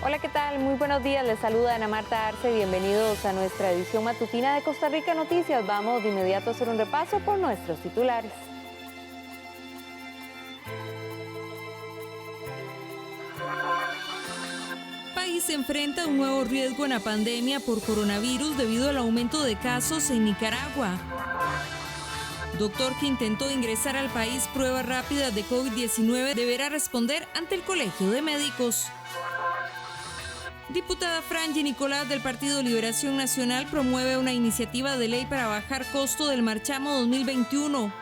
Hola, ¿qué tal? Muy buenos días, les saluda Ana Marta Arce, bienvenidos a nuestra edición matutina de Costa Rica Noticias. Vamos de inmediato a hacer un repaso por nuestros titulares. El país se enfrenta a un nuevo riesgo en la pandemia por coronavirus debido al aumento de casos en Nicaragua. Doctor que intentó ingresar al país pruebas rápidas de COVID-19 deberá responder ante el Colegio de Médicos. Diputada Franji Nicolás del Partido Liberación Nacional promueve una iniciativa de ley para bajar costo del marchamo 2021.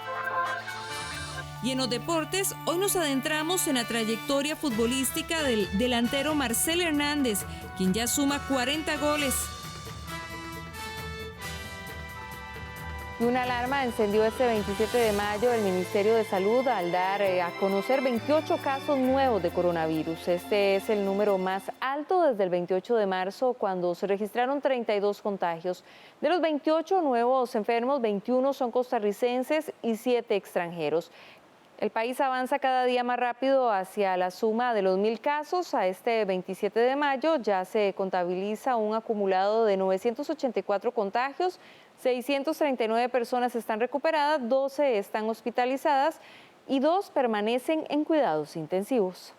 Y en los deportes, hoy nos adentramos en la trayectoria futbolística del delantero Marcel Hernández, quien ya suma 40 goles. Y una alarma encendió este 27 de mayo el Ministerio de Salud al dar a conocer 28 casos nuevos de coronavirus. Este es el número más alto desde el 28 de marzo, cuando se registraron 32 contagios. De los 28 nuevos enfermos, 21 son costarricenses y 7 extranjeros. El país avanza cada día más rápido hacia la suma de los 1.000 casos. A este 27 de mayo ya se contabiliza un acumulado de 984 contagios, 639 personas están recuperadas, 12 están hospitalizadas y 2 permanecen en cuidados intensivos.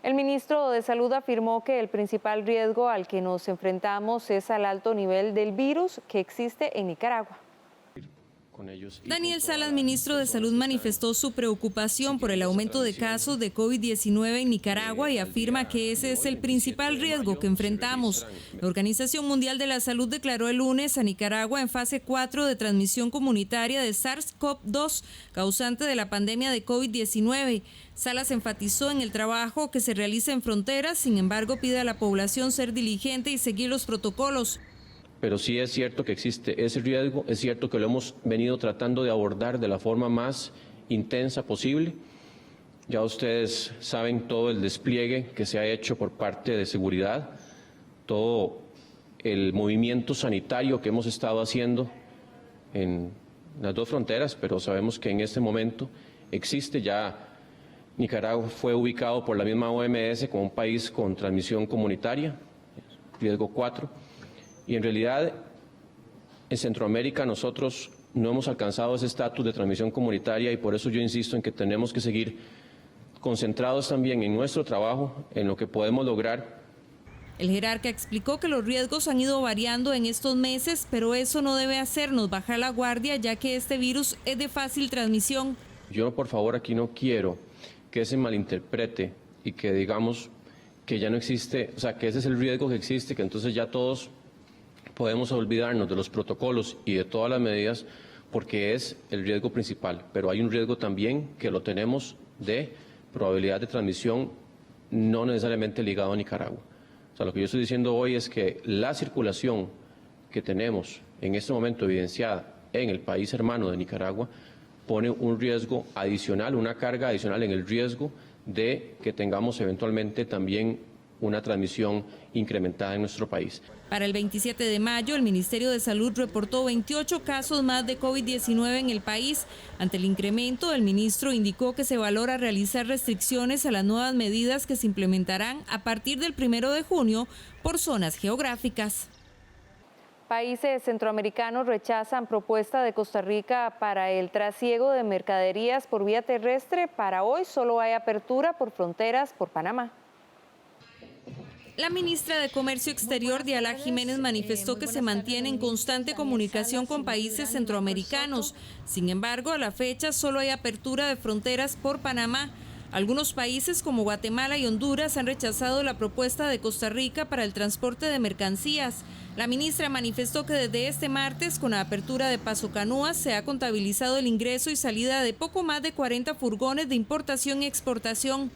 El ministro de Salud afirmó que el principal riesgo al que nos enfrentamos es al alto nivel del virus que existe en Nicaragua. Daniel Salas, ministro de Salud, manifestó su preocupación por el aumento de casos de COVID-19 en Nicaragua y afirma que ese es el principal riesgo que enfrentamos. La Organización Mundial de la Salud declaró el lunes a Nicaragua en fase 4 de transmisión comunitaria de SARS-CoV-2, causante de la pandemia de COVID-19. Salas enfatizó en el trabajo que se realiza en fronteras, sin embargo pide a la población ser diligente y seguir los protocolos. Pero sí es cierto que existe ese riesgo, es cierto que lo hemos venido tratando de abordar de la forma más intensa posible. Ya ustedes saben todo el despliegue que se ha hecho por parte de seguridad, todo el movimiento sanitario que hemos estado haciendo en las dos fronteras, pero sabemos que en este momento existe ya. Nicaragua fue ubicado por la misma OMS como un país con transmisión comunitaria, riesgo 4. Y en realidad, en Centroamérica nosotros no hemos alcanzado ese estatus de transmisión comunitaria y por eso yo insisto en que tenemos que seguir concentrados también en nuestro trabajo, en lo que podemos lograr. El jerarca explicó que los riesgos han ido variando en estos meses, pero eso no debe hacernos bajar la guardia, ya que este virus es de fácil transmisión. Yo, por favor, aquí no quiero que se malinterprete y que digamos que ya no existe, o sea, que ese es el riesgo que existe, que entonces ya todos podemos olvidarnos de los protocolos y de todas las medidas porque es el riesgo principal, pero hay un riesgo también que lo tenemos de probabilidad de transmisión no necesariamente ligado a Nicaragua. O sea, lo que yo estoy diciendo hoy es que la circulación que tenemos en este momento evidenciada en el país hermano de Nicaragua pone un riesgo adicional, una carga adicional en el riesgo de que tengamos eventualmente también una transmisión incrementada en nuestro país. Para el 27 de mayo, el Ministerio de Salud reportó 28 casos más de COVID-19 en el país. Ante el incremento, el ministro indicó que se valora realizar restricciones a las nuevas medidas que se implementarán a partir del 1 de junio por zonas geográficas. Países centroamericanos rechazan propuesta de Costa Rica para el trasiego de mercaderías por vía terrestre. Para hoy solo hay apertura por fronteras por Panamá. La ministra de Comercio Exterior, Diala Jiménez, manifestó que se mantiene en constante comunicación con países centroamericanos. Sin embargo, a la fecha solo hay apertura de fronteras por Panamá. Algunos países como Guatemala y Honduras han rechazado la propuesta de Costa Rica para el transporte de mercancías. La ministra manifestó que desde este martes, con la apertura de Paso Canoas, se ha contabilizado el ingreso y salida de poco más de 40 furgones de importación y exportación.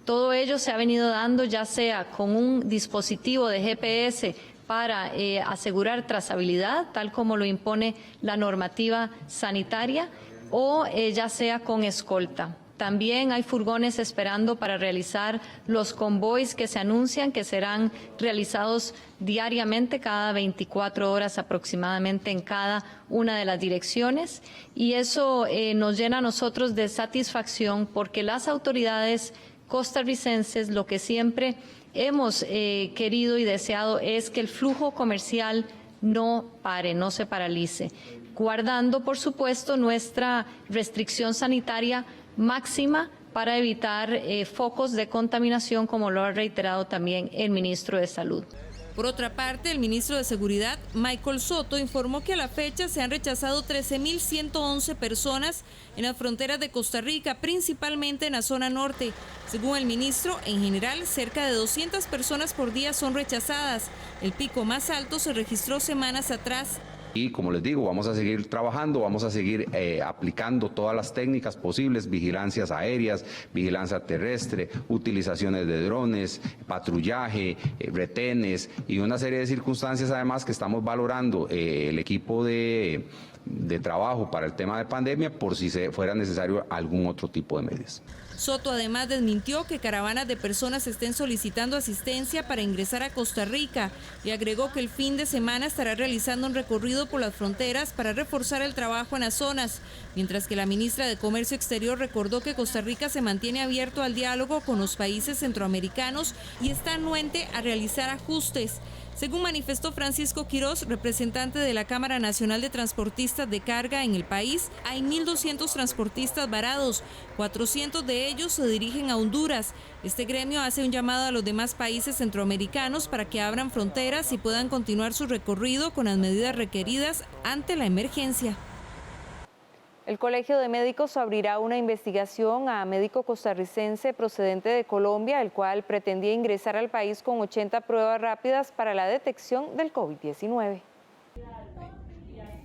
Todo ello se ha venido dando ya sea con un dispositivo de GPS para asegurar trazabilidad, tal como lo impone la normativa sanitaria, o ya sea con escolta. También hay furgones esperando para realizar los convoys que se anuncian, que serán realizados diariamente, cada 24 horas aproximadamente en cada una de las direcciones. Y eso nos llena a nosotros de satisfacción porque las autoridades costarricenses lo que siempre hemos querido y deseado es que el flujo comercial no pare, no se paralice, guardando, por supuesto, nuestra restricción sanitaria máxima para evitar focos de contaminación, como lo ha reiterado también el ministro de Salud. Por otra parte, el ministro de Seguridad, Michael Soto, informó que a la fecha se han rechazado 13.111 personas en las fronteras de Costa Rica, principalmente en la zona norte. Según el ministro, en general, cerca de 200 personas por día son rechazadas. El pico más alto se registró semanas atrás. Y como les digo, vamos a seguir trabajando, vamos a seguir aplicando todas las técnicas posibles, vigilancias aéreas, vigilancia terrestre, utilizaciones de drones, patrullaje, retenes y una serie de circunstancias además que estamos valorando el equipo de trabajo para el tema de pandemia por si fuera necesario algún otro tipo de medidas. Soto además desmintió que caravanas de personas estén solicitando asistencia para ingresar a Costa Rica y agregó que el fin de semana estará realizando un recorrido por las fronteras para reforzar el trabajo en las zonas, mientras que la ministra de Comercio Exterior recordó que Costa Rica se mantiene abierto al diálogo con los países centroamericanos y está anuente a realizar ajustes. Según manifestó Francisco Quirós, representante de la Cámara Nacional de Transportistas de Carga en el país, hay 1.200 transportistas varados, 400 de ellos se dirigen a Honduras. Este gremio hace un llamado a los demás países centroamericanos para que abran fronteras y puedan continuar su recorrido con las medidas requeridas ante la emergencia. El Colegio de Médicos abrirá una investigación a médico costarricense procedente de Colombia, el cual pretendía ingresar al país con 80 pruebas rápidas para la detección del COVID-19.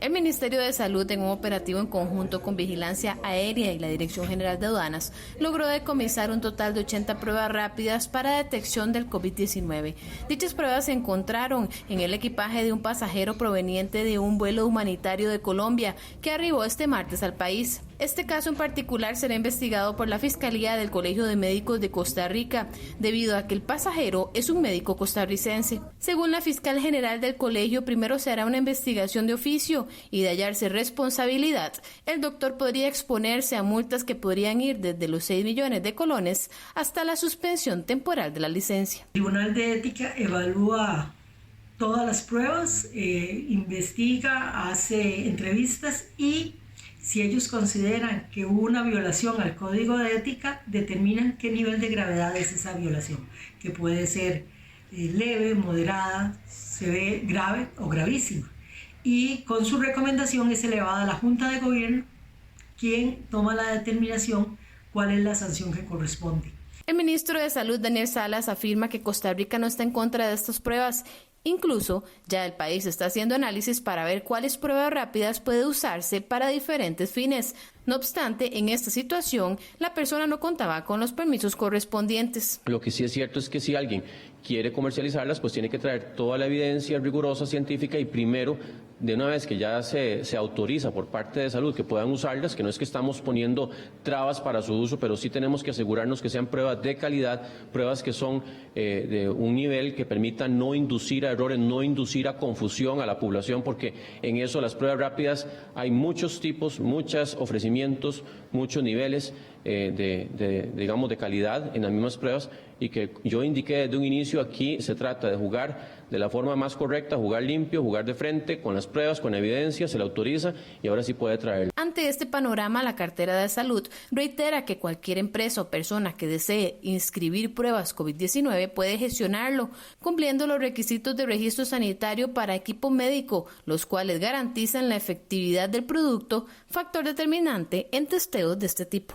El Ministerio de Salud, en un operativo en conjunto con Vigilancia Aérea y la Dirección General de Aduanas, logró decomisar un total de 80 pruebas rápidas para detección del COVID-19. Dichas pruebas se encontraron en el equipaje de un pasajero proveniente de un vuelo humanitario de Colombia que arribó este martes al país. Este caso en particular será investigado por la Fiscalía del Colegio de Médicos de Costa Rica, debido a que el pasajero es un médico costarricense. Según la fiscal general del colegio, primero se hará una investigación de oficio y de hallarse responsabilidad, el doctor podría exponerse a multas que podrían ir desde los 6 millones de colones hasta la suspensión temporal de la licencia. El Tribunal de Ética evalúa todas las pruebas, investiga, hace entrevistas y si ellos consideran que hubo una violación al Código de Ética, determinan qué nivel de gravedad es esa violación, que puede ser leve, moderada, severa, grave o gravísima. Y con su recomendación es elevada a la Junta de Gobierno, quien toma la determinación cuál es la sanción que corresponde. El ministro de Salud, Daniel Salas, afirma que Costa Rica no está en contra de estas pruebas. Incluso, ya el país está haciendo análisis para ver cuáles pruebas rápidas puede usarse para diferentes fines. No obstante, en esta situación, la persona no contaba con los permisos correspondientes. Lo que sí es cierto es que si alguien quiere comercializarlas, pues tiene que traer toda la evidencia rigurosa científica y primero, de una vez que ya se autoriza por parte de salud que puedan usarlas, que no es que estamos poniendo trabas para su uso, pero sí tenemos que asegurarnos que sean pruebas de calidad, pruebas que son de un nivel que permita no inducir a errores, no inducir a confusión a la población, porque en eso las pruebas rápidas hay muchos tipos, muchos ofrecimientos, muchos niveles de calidad en las mismas pruebas, y que yo indiqué desde un inicio, aquí se trata de jugar de la forma más correcta, jugar limpio, jugar de frente, con las pruebas, con la evidencia, se la autoriza y ahora sí puede traerlo. Ante este panorama, la cartera de salud reitera que cualquier empresa o persona que desee inscribir pruebas COVID-19 puede gestionarlo, cumpliendo los requisitos de registro sanitario para equipo médico, los cuales garantizan la efectividad del producto, factor determinante en testeos de este tipo.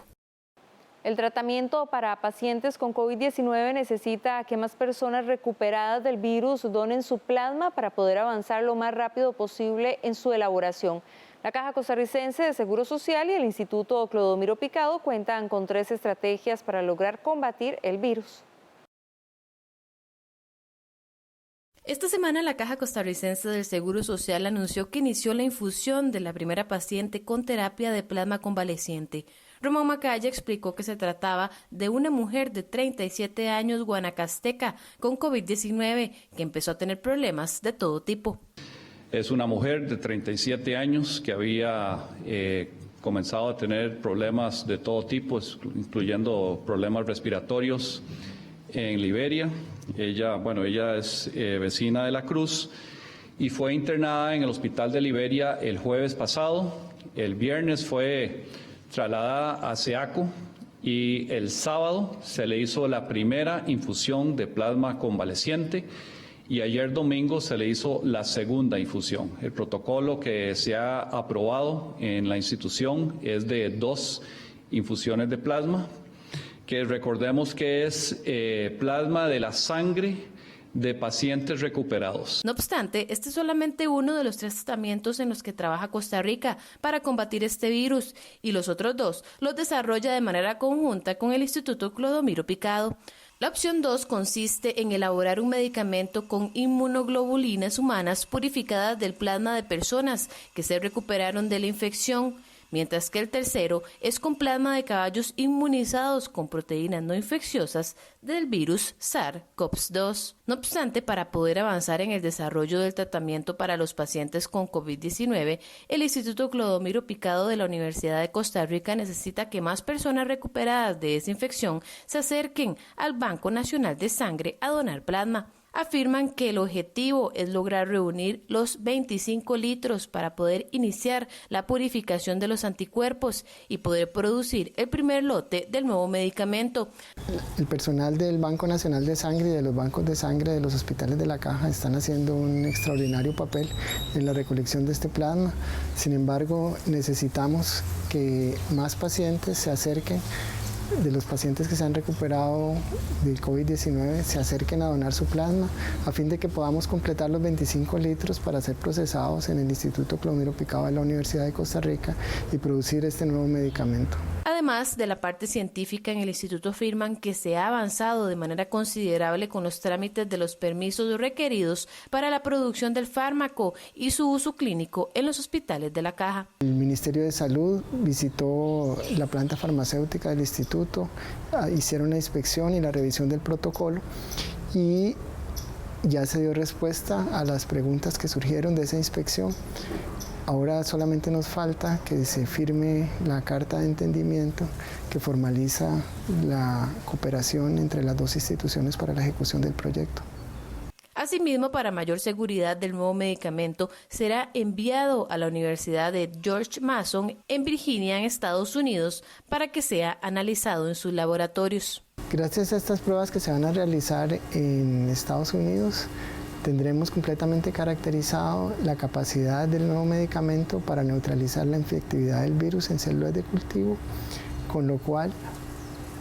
El tratamiento para pacientes con COVID-19 necesita que más personas recuperadas del virus donen su plasma para poder avanzar lo más rápido posible en su elaboración. La Caja Costarricense de Seguro Social y el Instituto Clodomiro Picado cuentan con 3 estrategias para lograr combatir el virus. Esta semana la Caja Costarricense del Seguro Social anunció que inició la infusión de la primera paciente con terapia de plasma convaleciente. Román Macaya explicó que se trataba de una mujer de 37 años guanacasteca con COVID-19 que empezó a tener problemas de todo tipo. Es una mujer de 37 años que había comenzado a tener problemas de todo tipo, incluyendo problemas respiratorios en Liberia. Ella es vecina de La Cruz y fue internada en el hospital de Liberia el jueves pasado. El viernes fue trasladada a SEACO y el sábado se le hizo la primera infusión de plasma convaleciente y ayer domingo se le hizo la segunda infusión. El protocolo que se ha aprobado en la institución es de 2 infusiones de plasma, que recordemos que es plasma de la sangre de pacientes recuperados. No obstante, este es solamente uno de los 3 tratamientos en los que trabaja Costa Rica para combatir este virus, y los otros 2 los desarrolla de manera conjunta con el Instituto Clodomiro Picado. La opción 2 consiste en elaborar un medicamento con inmunoglobulinas humanas purificadas del plasma de personas que se recuperaron de la infección, mientras que el tercero es con plasma de caballos inmunizados con proteínas no infecciosas del virus SARS-CoV-2. No obstante, para poder avanzar en el desarrollo del tratamiento para los pacientes con COVID-19, el Instituto Clodomiro Picado de la Universidad de Costa Rica necesita que más personas recuperadas de esa infección se acerquen al Banco Nacional de Sangre a donar plasma. Afirman que el objetivo es lograr reunir los 25 litros para poder iniciar la purificación de los anticuerpos y poder producir el primer lote del nuevo medicamento. El personal del Banco Nacional de Sangre y de los bancos de sangre de los hospitales de La Caja están haciendo un extraordinario papel en la recolección de este plasma. Sin embargo, necesitamos que más pacientes se acerquen, de los pacientes que se han recuperado del COVID-19, se acerquen a donar su plasma a fin de que podamos completar los 25 litros para ser procesados en el Instituto Clodomiro Picado de la Universidad de Costa Rica y producir este nuevo medicamento. Además de la parte científica, en el instituto afirman que se ha avanzado de manera considerable con los trámites de los permisos requeridos para la producción del fármaco y su uso clínico en los hospitales de La Caja. El Ministerio de Salud visitó la planta farmacéutica del instituto, hicieron la inspección y la revisión del protocolo y ya se dio respuesta a las preguntas que surgieron de esa inspección. Ahora solamente nos falta que se firme la carta de entendimiento que formaliza la cooperación entre las 2 instituciones para la ejecución del proyecto. Asimismo, para mayor seguridad del nuevo medicamento, será enviado a la Universidad de George Mason en Virginia, en Estados Unidos, para que sea analizado en sus laboratorios. Gracias a estas pruebas que se van a realizar en Estados Unidos, tendremos completamente caracterizado la capacidad del nuevo medicamento para neutralizar la infectividad del virus en células de cultivo, con lo cual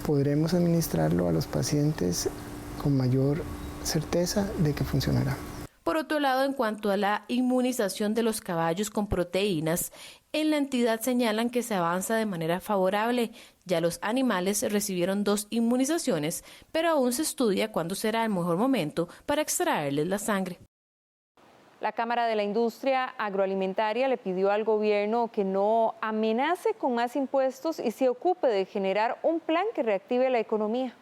podremos administrarlo a los pacientes con mayor certeza de que funcionará. Por otro lado, en cuanto a la inmunización de los caballos con proteínas, en la entidad señalan que se avanza de manera favorable. Ya los animales recibieron 2 inmunizaciones, pero aún se estudia cuándo será el mejor momento para extraerles la sangre. La Cámara de la Industria Agroalimentaria le pidió al gobierno que no amenace con más impuestos y se ocupe de generar un plan que reactive la economía.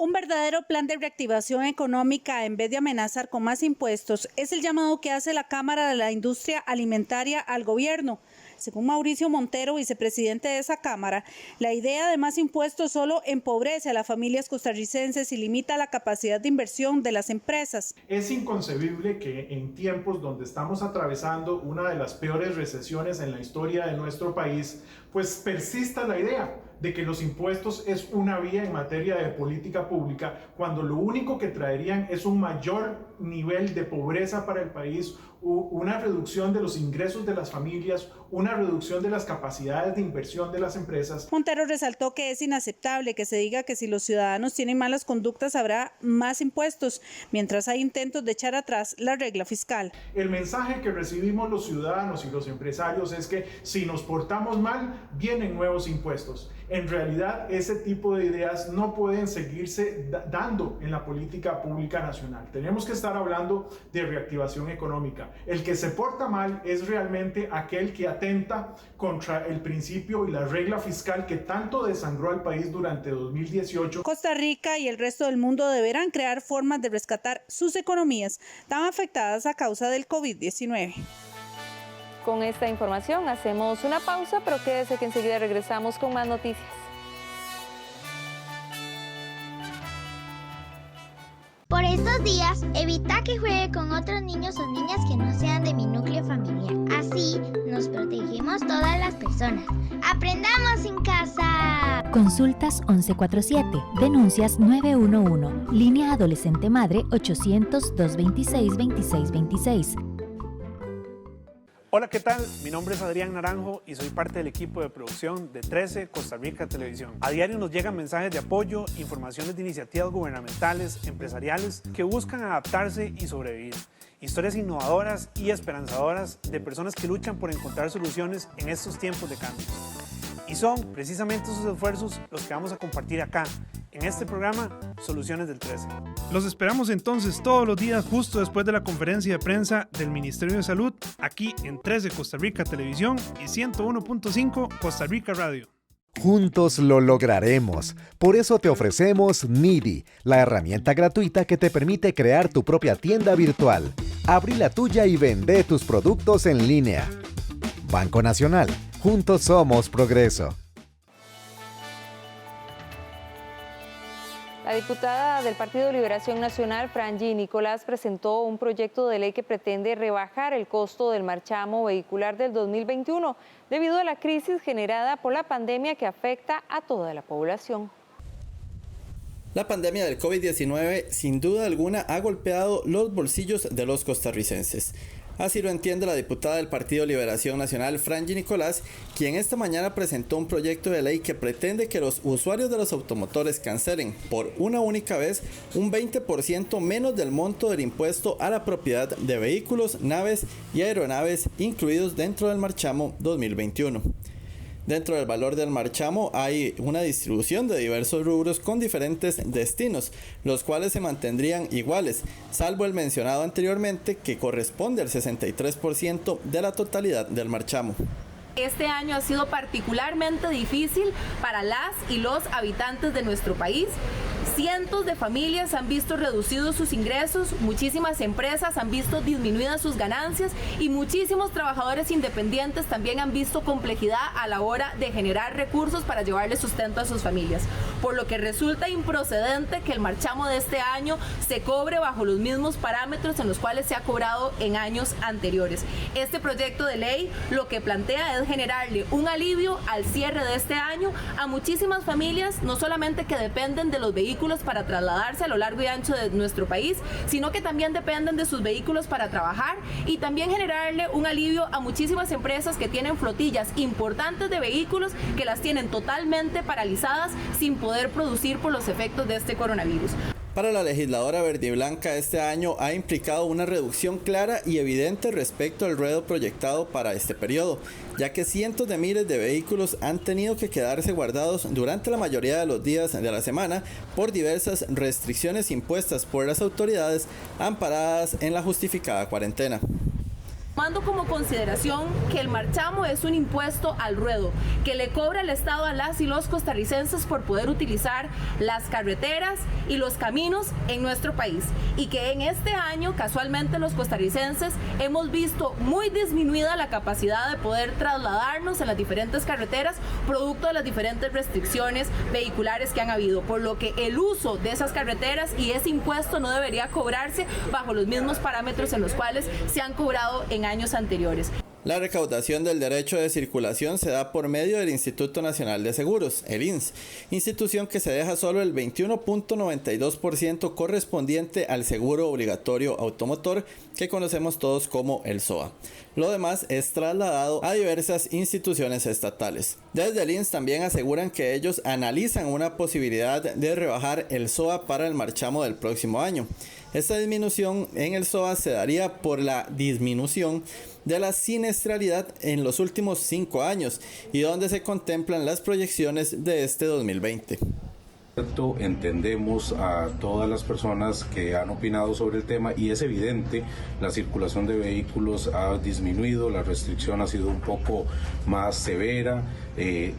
Un verdadero plan de reactivación económica en vez de amenazar con más impuestos es el llamado que hace la Cámara de la Industria Alimentaria al gobierno. Según Mauricio Montero, vicepresidente de esa Cámara, la idea de más impuestos solo empobrece a las familias costarricenses y limita la capacidad de inversión de las empresas. Es inconcebible que en tiempos donde estamos atravesando una de las peores recesiones en la historia de nuestro país, pues persista la idea de que los impuestos es una vía en materia de política pública, cuando lo único que traerían es un mayor nivel de pobreza para el país, una reducción de los ingresos de las familias, una reducción de las capacidades de inversión de las empresas. Montero resaltó que es inaceptable que se diga que si los ciudadanos tienen malas conductas habrá más impuestos, mientras hay intentos de echar atrás la regla fiscal. El mensaje que recibimos los ciudadanos y los empresarios es que si nos portamos mal, vienen nuevos impuestos. En realidad, ese tipo de ideas no pueden seguirse dando en la política pública nacional. Tenemos que estar hablando de reactivación económica. El que se porta mal es realmente aquel que atenta contra el principio y la regla fiscal que tanto desangró al país durante 2018. Costa Rica y el resto del mundo deberán crear formas de rescatar sus economías tan afectadas a causa del COVID-19. Con esta información hacemos una pausa, pero quédese que enseguida regresamos con más noticias. Por estos días, evita que juegue con otros niños o niñas que no sean de mi núcleo familiar. Así nos protegemos todas las personas. ¡Aprendamos en casa! Consultas 1147, denuncias 911, línea adolescente madre 800-226-2626. Hola, ¿qué tal? Mi nombre es Adrián Naranjo y soy parte del equipo de producción de 13 Costa Rica Televisión. A diario nos llegan mensajes de apoyo, informaciones de iniciativas gubernamentales, empresariales que buscan adaptarse y sobrevivir. Historias innovadoras y esperanzadoras de personas que luchan por encontrar soluciones en estos tiempos de cambios. Y son precisamente esos esfuerzos los que vamos a compartir acá, en este programa Soluciones del 13. Los esperamos entonces todos los días justo después de la conferencia de prensa del Ministerio de Salud, aquí en 13 Costa Rica Televisión y 101.5 Costa Rica Radio. Juntos lo lograremos. Por eso te ofrecemos Nidi, la herramienta gratuita que te permite crear tu propia tienda virtual. Abrí la tuya y vende tus productos en línea. Banco Nacional. Juntos somos progreso. La diputada del Partido Liberación Nacional, Franji Nicolás, presentó un proyecto de ley que pretende rebajar el costo del marchamo vehicular del 2021 debido a la crisis generada por la pandemia que afecta a toda la población. La pandemia del COVID-19 sin duda alguna ha golpeado los bolsillos de los costarricenses. Así lo entiende la diputada del Partido Liberación Nacional, Franji Nicolás, quien esta mañana presentó un proyecto de ley que pretende que los usuarios de los automotores cancelen por una única vez un 20% menos del monto del impuesto a la propiedad de vehículos, naves y aeronaves incluidos dentro del marchamo 2021. Dentro del valor del marchamo hay una distribución de diversos rubros con diferentes destinos, los cuales se mantendrían iguales, salvo el mencionado anteriormente que corresponde al 63% de la totalidad del marchamo. Este año ha sido particularmente difícil para las y los habitantes de nuestro país. Cientos de familias han visto reducidos sus ingresos, muchísimas empresas han visto disminuidas sus ganancias y muchísimos trabajadores independientes también han visto complejidad a la hora de generar recursos para llevarle sustento a sus familias. Por lo que resulta improcedente que el marchamo de este año se cobre bajo los mismos parámetros en los cuales se ha cobrado en años anteriores. Este proyecto de ley lo que plantea es generarle un alivio al cierre de este año a muchísimas familias, no solamente que dependen de los vehículos para trasladarse a lo largo y ancho de nuestro país, sino que también dependen de sus vehículos para trabajar y también generarle un alivio a muchísimas empresas que tienen flotillas importantes de vehículos que las tienen totalmente paralizadas sin poder producir por los efectos de este coronavirus. Para la legisladora verdiblanca, este año ha implicado una reducción clara y evidente respecto al ruedo proyectado para este periodo, ya que cientos de miles de vehículos han tenido que quedarse guardados durante la mayoría de los días de la semana por diversas restricciones impuestas por las autoridades amparadas en la justificada cuarentena. Tomando como consideración que el marchamo es un impuesto al ruedo que le cobra el Estado a las y los costarricenses por poder utilizar las carreteras y los caminos en nuestro país y que en este año casualmente los costarricenses hemos visto muy disminuida la capacidad de poder trasladarnos en las diferentes carreteras producto de las diferentes restricciones vehiculares que han habido, por lo que el uso de esas carreteras y ese impuesto no debería cobrarse bajo los mismos parámetros en los cuales se han cobrado en años anteriores. La recaudación del derecho de circulación se da por medio del Instituto Nacional de Seguros, el INS, institución que se deja solo el 21.92% correspondiente al seguro obligatorio automotor que conocemos todos como el SOA. Lo demás es trasladado a diversas instituciones estatales. Desde el INS también aseguran que ellos analizan una posibilidad de rebajar el SOA para el marchamo del próximo año. Esta disminución en el SOA se daría por la disminución de la siniestralidad en los últimos 5 años y donde se contemplan las proyecciones de este 2020. Entendemos a todas las personas que han opinado sobre el tema y es evidente, la circulación de vehículos ha disminuido, la restricción ha sido un poco más severa,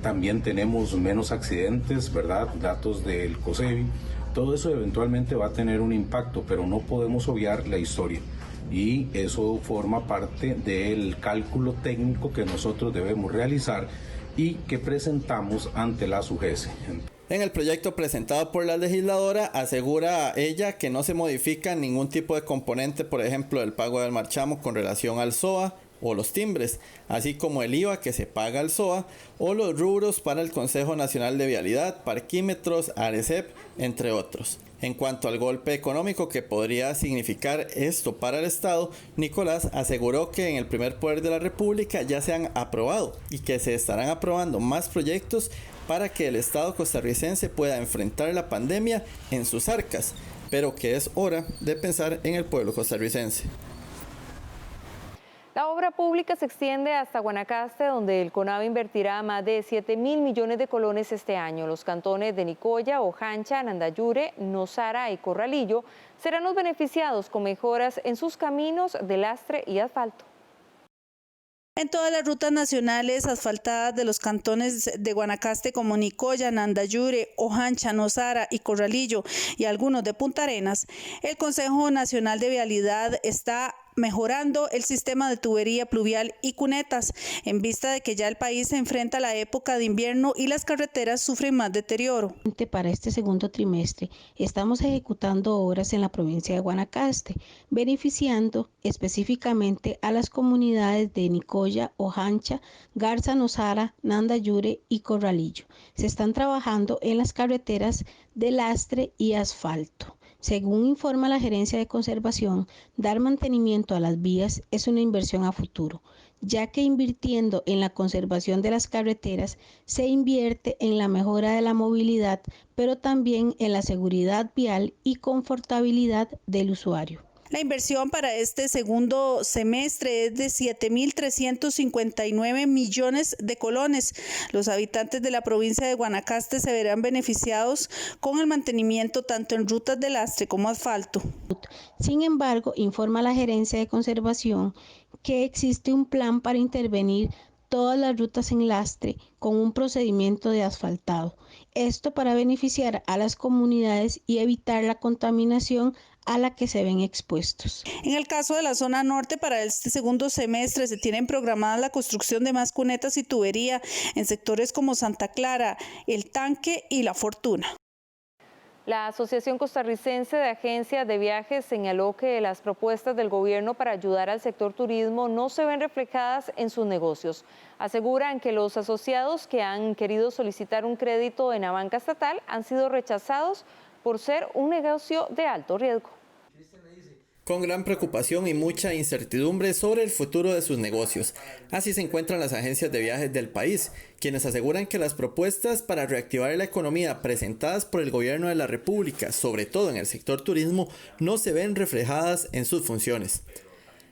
también tenemos menos accidentes, ¿verdad? Datos del COSEBI. Todo eso eventualmente va a tener un impacto, pero no podemos obviar la historia. y eso forma parte del cálculo técnico que nosotros debemos realizar y que presentamos ante la SUGESE. En el proyecto presentado por la legisladora, asegura ella que no se modifica ningún tipo de componente, por ejemplo, del pago del marchamo con relación al SOA o los timbres, así como el IVA que se paga al SOA o los rubros para el Consejo Nacional de Vialidad, parquímetros, ARECEP, entre otros. En cuanto al golpe económico que podría significar esto para el Estado, Nicolás aseguró que en el primer poder de la República ya se han aprobado y que se estarán aprobando más proyectos para que el Estado costarricense pueda enfrentar la pandemia en sus arcas, pero que es hora de pensar en el pueblo costarricense. La obra pública se extiende hasta Guanacaste, donde el CONAVI invertirá más de 7.000 millones de colones este año. Los cantones de Nicoya, Ojancha, Nandayure, Nosara y Corralillo serán los beneficiados con mejoras en sus caminos de lastre y asfalto. En todas las rutas nacionales asfaltadas de los cantones de Guanacaste como Nicoya, Nandayure, Ojancha, Nosara y Corralillo y algunos de Punta Arenas, el Consejo Nacional de Vialidad está mejorando el sistema de tubería pluvial y cunetas, en vista de que ya el país se enfrenta a la época de invierno y las carreteras sufren más deterioro. Para este segundo trimestre estamos ejecutando obras en la provincia de Guanacaste, beneficiando específicamente a las comunidades de Nicoya, Ojancha, Garza, Nosara, Nandayure y Corralillo. Se están trabajando en las carreteras de lastre y asfalto. Según informa la Gerencia de Conservación, dar mantenimiento a las vías es una inversión a futuro, ya que invirtiendo en la conservación de las carreteras se invierte en la mejora de la movilidad, pero también en la seguridad vial y confortabilidad del usuario. La inversión para este segundo semestre es de 7.359 millones de colones. Los habitantes de la provincia de Guanacaste se verán beneficiados con el mantenimiento tanto en rutas de lastre como asfalto. Sin embargo, informa la Gerencia de Conservación que existe un plan para intervenir todas las rutas en lastre con un procedimiento de asfaltado. Esto para beneficiar a las comunidades y evitar la contaminación a la que se ven expuestos. En el caso de la zona norte, para este segundo semestre se tienen programadas la construcción de más cunetas y tubería en sectores como Santa Clara, El Tanque y La Fortuna. La Asociación Costarricense de Agencias de Viajes señaló que las propuestas del gobierno para ayudar al sector turismo no se ven reflejadas en sus negocios. Aseguran que los asociados que han querido solicitar un crédito en la banca estatal han sido rechazados por ser un negocio de alto riesgo. Con gran preocupación y mucha incertidumbre sobre el futuro de sus negocios. Así se encuentran las agencias de viajes del país, quienes aseguran que las propuestas para reactivar la economía presentadas por el gobierno de la República, sobre todo en el sector turismo, no se ven reflejadas en sus funciones.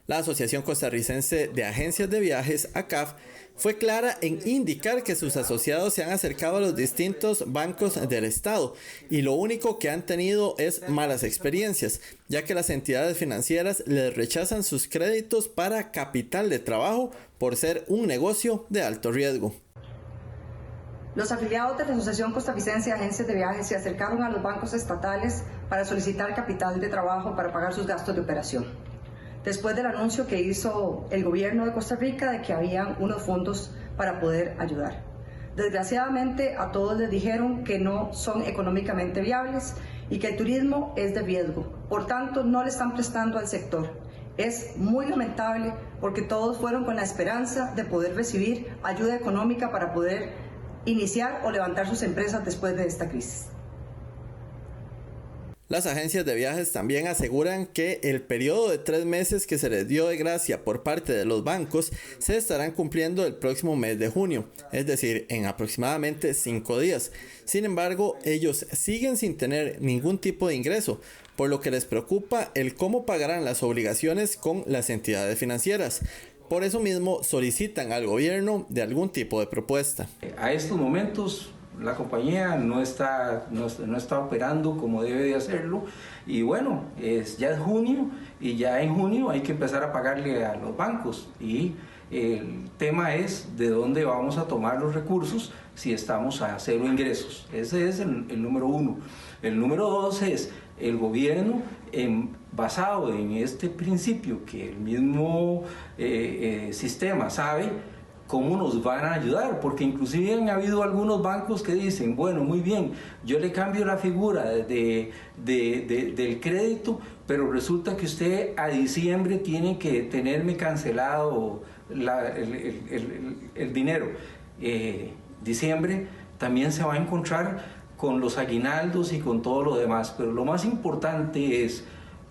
La Asociación Costarricense de Agencias de Viajes, ACAF, fue clara en indicar que sus asociados se han acercado a los distintos bancos del Estado y lo único que han tenido es malas experiencias, ya que las entidades financieras les rechazan sus créditos para capital de trabajo por ser un negocio de alto riesgo. Los afiliados de la Asociación Costarricense de Agencias de Viajes se acercaron a los bancos estatales para solicitar capital de trabajo para pagar sus gastos de operación, después del anuncio que hizo el gobierno de Costa Rica de que habían unos fondos para poder ayudar. Desgraciadamente a todos les dijeron que no son económicamente viables y que el turismo es de riesgo, por tanto no le están prestando al sector. Es muy lamentable porque todos fueron con la esperanza de poder recibir ayuda económica para poder iniciar o levantar sus empresas después de esta crisis. Las agencias de viajes también aseguran que el periodo de 3 meses que se les dio de gracia por parte de los bancos se estarán cumpliendo el próximo mes de junio, es decir, en aproximadamente 5 días. Sin embargo, ellos siguen sin tener ningún tipo de ingreso, por lo que les preocupa el cómo pagarán las obligaciones con las entidades financieras. Por eso mismo solicitan al gobierno de algún tipo de propuesta. A estos momentos la compañía no está operando como debe de hacerlo y bueno, ya es junio y ya en junio hay que empezar a pagarle a los bancos y el tema es de dónde vamos a tomar los recursos si estamos a cero ingresos. Ese es el número 1. El número 2 es el gobierno, basado en este principio que el mismo sistema sabe, cómo nos van a ayudar, porque inclusive han habido algunos bancos que dicen, bueno, muy bien, yo le cambio la figura del crédito, pero resulta que usted a diciembre tiene que tenerme cancelado el dinero. Diciembre también se va a encontrar con los aguinaldos y con todo lo demás, pero lo más importante es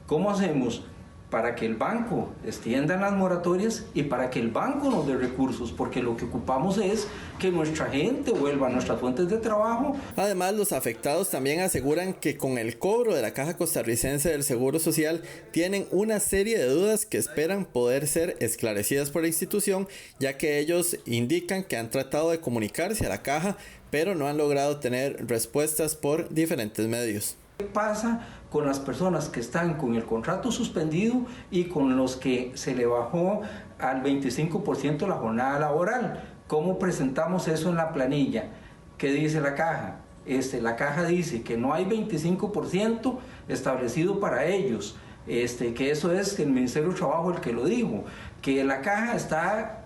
cómo hacemos para que el banco extienda las moratorias y para que el banco nos dé recursos, porque lo que ocupamos es que nuestra gente vuelva a nuestras fuentes de trabajo. Además, los afectados también aseguran que con el cobro de la Caja Costarricense del Seguro Social tienen una serie de dudas que esperan poder ser esclarecidas por la institución, ya que ellos indican que han tratado de comunicarse a la Caja, pero no han logrado tener respuestas por diferentes medios. ¿Qué pasa con las personas que están con el contrato suspendido y con los que se le bajó al 25% la jornada laboral? ¿Cómo presentamos eso en la planilla? ¿Qué dice la Caja? La Caja dice que no hay 25% establecido para ellos, que eso es el Ministerio de Trabajo el que lo dijo, que la Caja está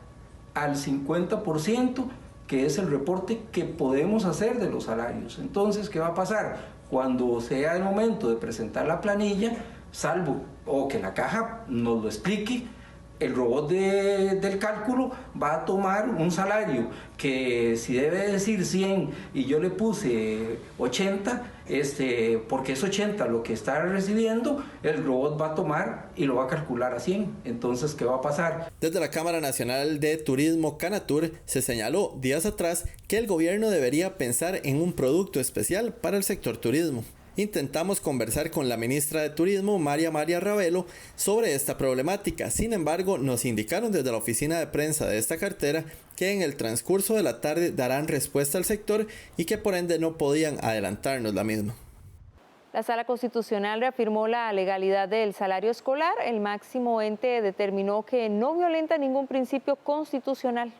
al 50%, que es el reporte que podemos hacer de los salarios. Entonces, ¿qué va a pasar? Cuando sea el momento de presentar la planilla, salvo o que la Caja nos lo explique, el robot del cálculo va a tomar un salario que si debe decir 100 y yo le puse 80, porque es 80 lo que está recibiendo, el robot va a tomar y lo va a calcular a 100. Entonces, ¿qué va a pasar? Desde la Cámara Nacional de Turismo, Canatur, se señaló días atrás que el gobierno debería pensar en un producto especial para el sector turismo. Intentamos conversar con la ministra de Turismo, María Ravelo, sobre esta problemática. Sin embargo, nos indicaron desde la oficina de prensa de esta cartera que en el transcurso de la tarde darán respuesta al sector y que por ende no podían adelantarnos la misma. La Sala Constitucional reafirmó la legalidad del salario escolar. El máximo ente determinó que no violenta ningún principio constitucional.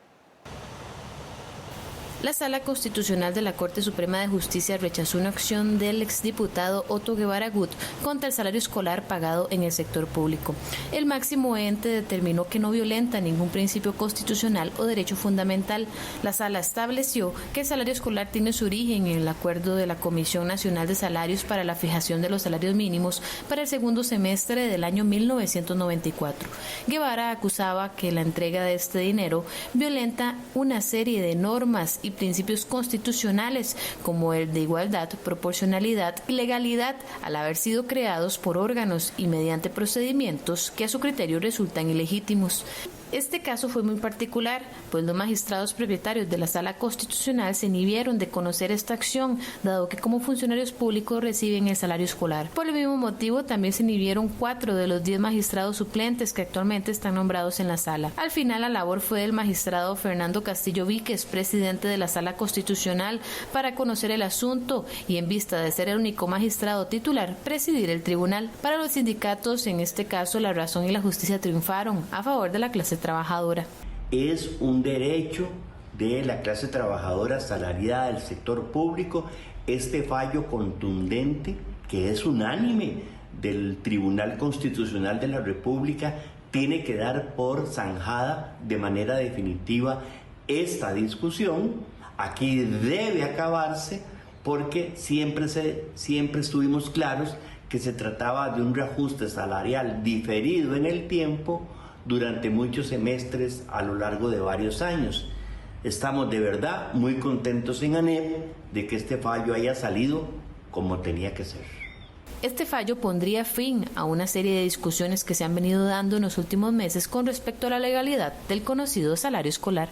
La Sala Constitucional de la Corte Suprema de Justicia rechazó una acción del exdiputado Otto Guevara Gut contra el salario escolar pagado en el sector público. El máximo ente determinó que no violenta ningún principio constitucional o derecho fundamental. La Sala estableció que el salario escolar tiene su origen en el acuerdo de la Comisión Nacional de Salarios para la fijación de los salarios mínimos para el segundo semestre del año 1994. Guevara acusaba que la entrega de este dinero violenta una serie de normas y principios constitucionales como el de igualdad, proporcionalidad y legalidad al haber sido creados por órganos y mediante procedimientos que a su criterio resultan ilegítimos. Este caso fue muy particular, pues los magistrados propietarios de la Sala Constitucional se inhibieron de conocer esta acción, dado que como funcionarios públicos reciben el salario escolar. Por el mismo motivo, también se inhibieron 4 de los 10 magistrados suplentes que actualmente están nombrados en la Sala. Al final, la labor fue del magistrado Fernando Castillo Víquez, presidente de la Sala Constitucional, para conocer el asunto y, en vista de ser el único magistrado titular, presidir el tribunal. Para los sindicatos, en este caso, la razón y la justicia triunfaron a favor de la clase trabajadora. Es un derecho de la clase trabajadora asalariada del sector público este fallo contundente que es unánime del Tribunal Constitucional de la República tiene que dar por zanjada de manera definitiva esta discusión. Aquí debe acabarse porque siempre estuvimos claros que se trataba de un reajuste salarial diferido en el tiempo durante muchos semestres a lo largo de varios años. Estamos de verdad muy contentos en ANEP de que este fallo haya salido como tenía que ser. Este fallo pondría fin a una serie de discusiones que se han venido dando en los últimos meses con respecto a la legalidad del conocido salario escolar.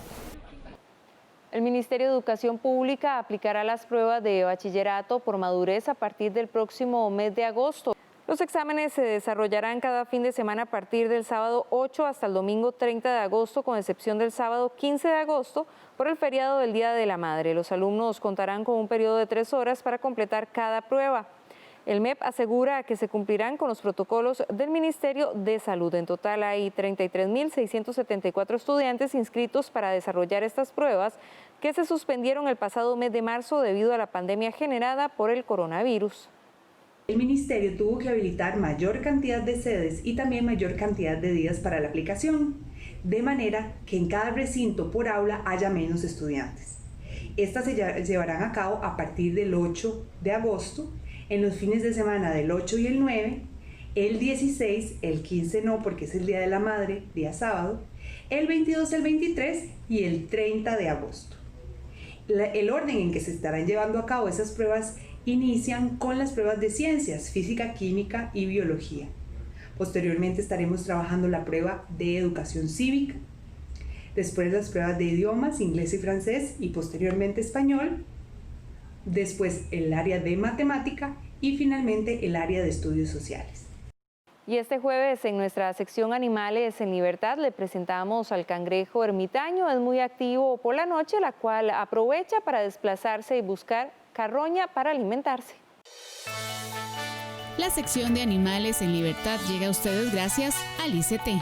El Ministerio de Educación Pública aplicará las pruebas de bachillerato por madurez a partir del próximo mes de agosto. Los exámenes se desarrollarán cada fin de semana a partir del sábado 8 hasta el domingo 30 de agosto, con excepción del sábado 15 de agosto por el feriado del Día de la Madre. Los alumnos contarán con un periodo de 3 horas para completar cada prueba. El MEP asegura que se cumplirán con los protocolos del Ministerio de Salud. En total hay 33.674 estudiantes inscritos para desarrollar estas pruebas que se suspendieron el pasado mes de marzo debido a la pandemia generada por el coronavirus. El ministerio tuvo que habilitar mayor cantidad de sedes y también mayor cantidad de días para la aplicación, de manera que en cada recinto por aula haya menos estudiantes. Estas se llevarán a cabo a partir del 8 de agosto, en los fines de semana del 8 y el 9, el 16, el 15 no porque es el Día de la Madre, día sábado, el 22, el 23 y el 30 de agosto. El orden en que se estarán llevando a cabo esas pruebas inician con las pruebas de ciencias, física, química y biología. Posteriormente estaremos trabajando la prueba de educación cívica, después las pruebas de idiomas, inglés y francés, y posteriormente español, después el área de matemática y finalmente el área de estudios sociales. Y este jueves en nuestra sección Animales en Libertad le presentamos al cangrejo ermitaño. Es muy activo por la noche, la cual aprovecha para desplazarse y buscar carroña para alimentarse. La sección de Animales en Libertad llega a ustedes gracias al ICT.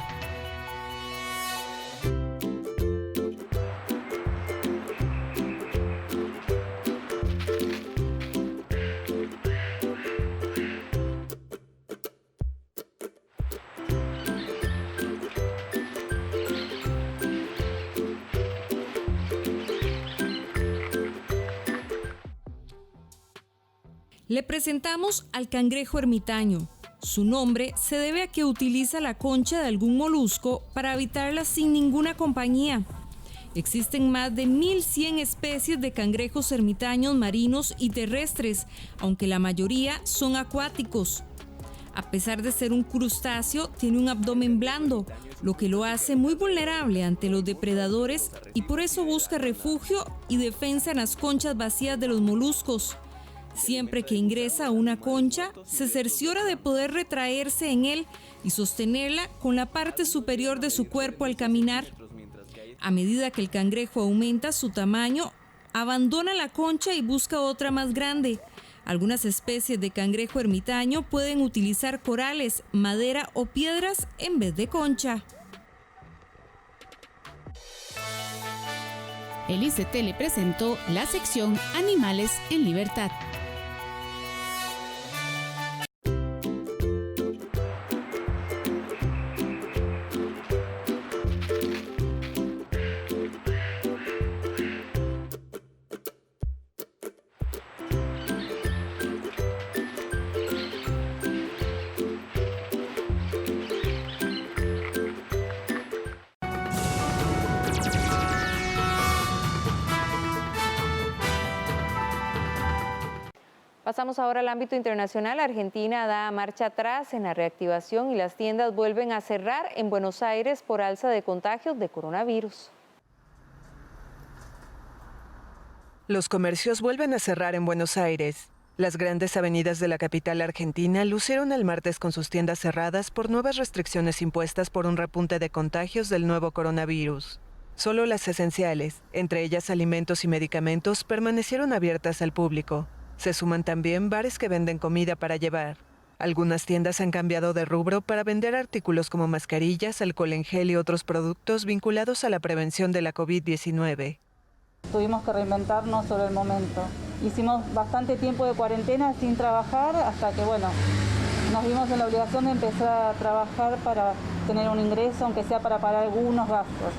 Le presentamos al cangrejo ermitaño. Su nombre se debe a que utiliza la concha de algún molusco para habitarla sin ninguna compañía. Existen más de 1.100 especies de cangrejos ermitaños marinos y terrestres, aunque la mayoría son acuáticos. A pesar de ser un crustáceo, tiene un abdomen blando, lo que lo hace muy vulnerable ante los depredadores y por eso busca refugio y defensa en las conchas vacías de los moluscos. Siempre que ingresa a una concha, se cerciora de poder retraerse en él y sostenerla con la parte superior de su cuerpo al caminar. A medida que el cangrejo aumenta su tamaño, abandona la concha y busca otra más grande. Algunas especies de cangrejo ermitaño pueden utilizar corales, madera o piedras en vez de concha. El ICT le presentó la sección Animales en Libertad. Pasamos ahora al ámbito internacional. Argentina da marcha atrás en la reactivación y las tiendas vuelven a cerrar en Buenos Aires por alza de contagios de coronavirus. Los comercios vuelven a cerrar en Buenos Aires. Las grandes avenidas de la capital argentina lucieron el martes con sus tiendas cerradas por nuevas restricciones impuestas por un repunte de contagios del nuevo coronavirus. Solo las esenciales, entre ellas alimentos y medicamentos, permanecieron abiertas al público. Se suman también bares que venden comida para llevar. Algunas tiendas han cambiado de rubro para vender artículos como mascarillas, alcohol en gel y otros productos vinculados a la prevención de la COVID-19. Tuvimos que reinventarnos sobre el momento. Hicimos bastante tiempo de cuarentena sin trabajar hasta que, nos vimos en la obligación de empezar a trabajar para tener un ingreso, aunque sea para pagar algunos gastos.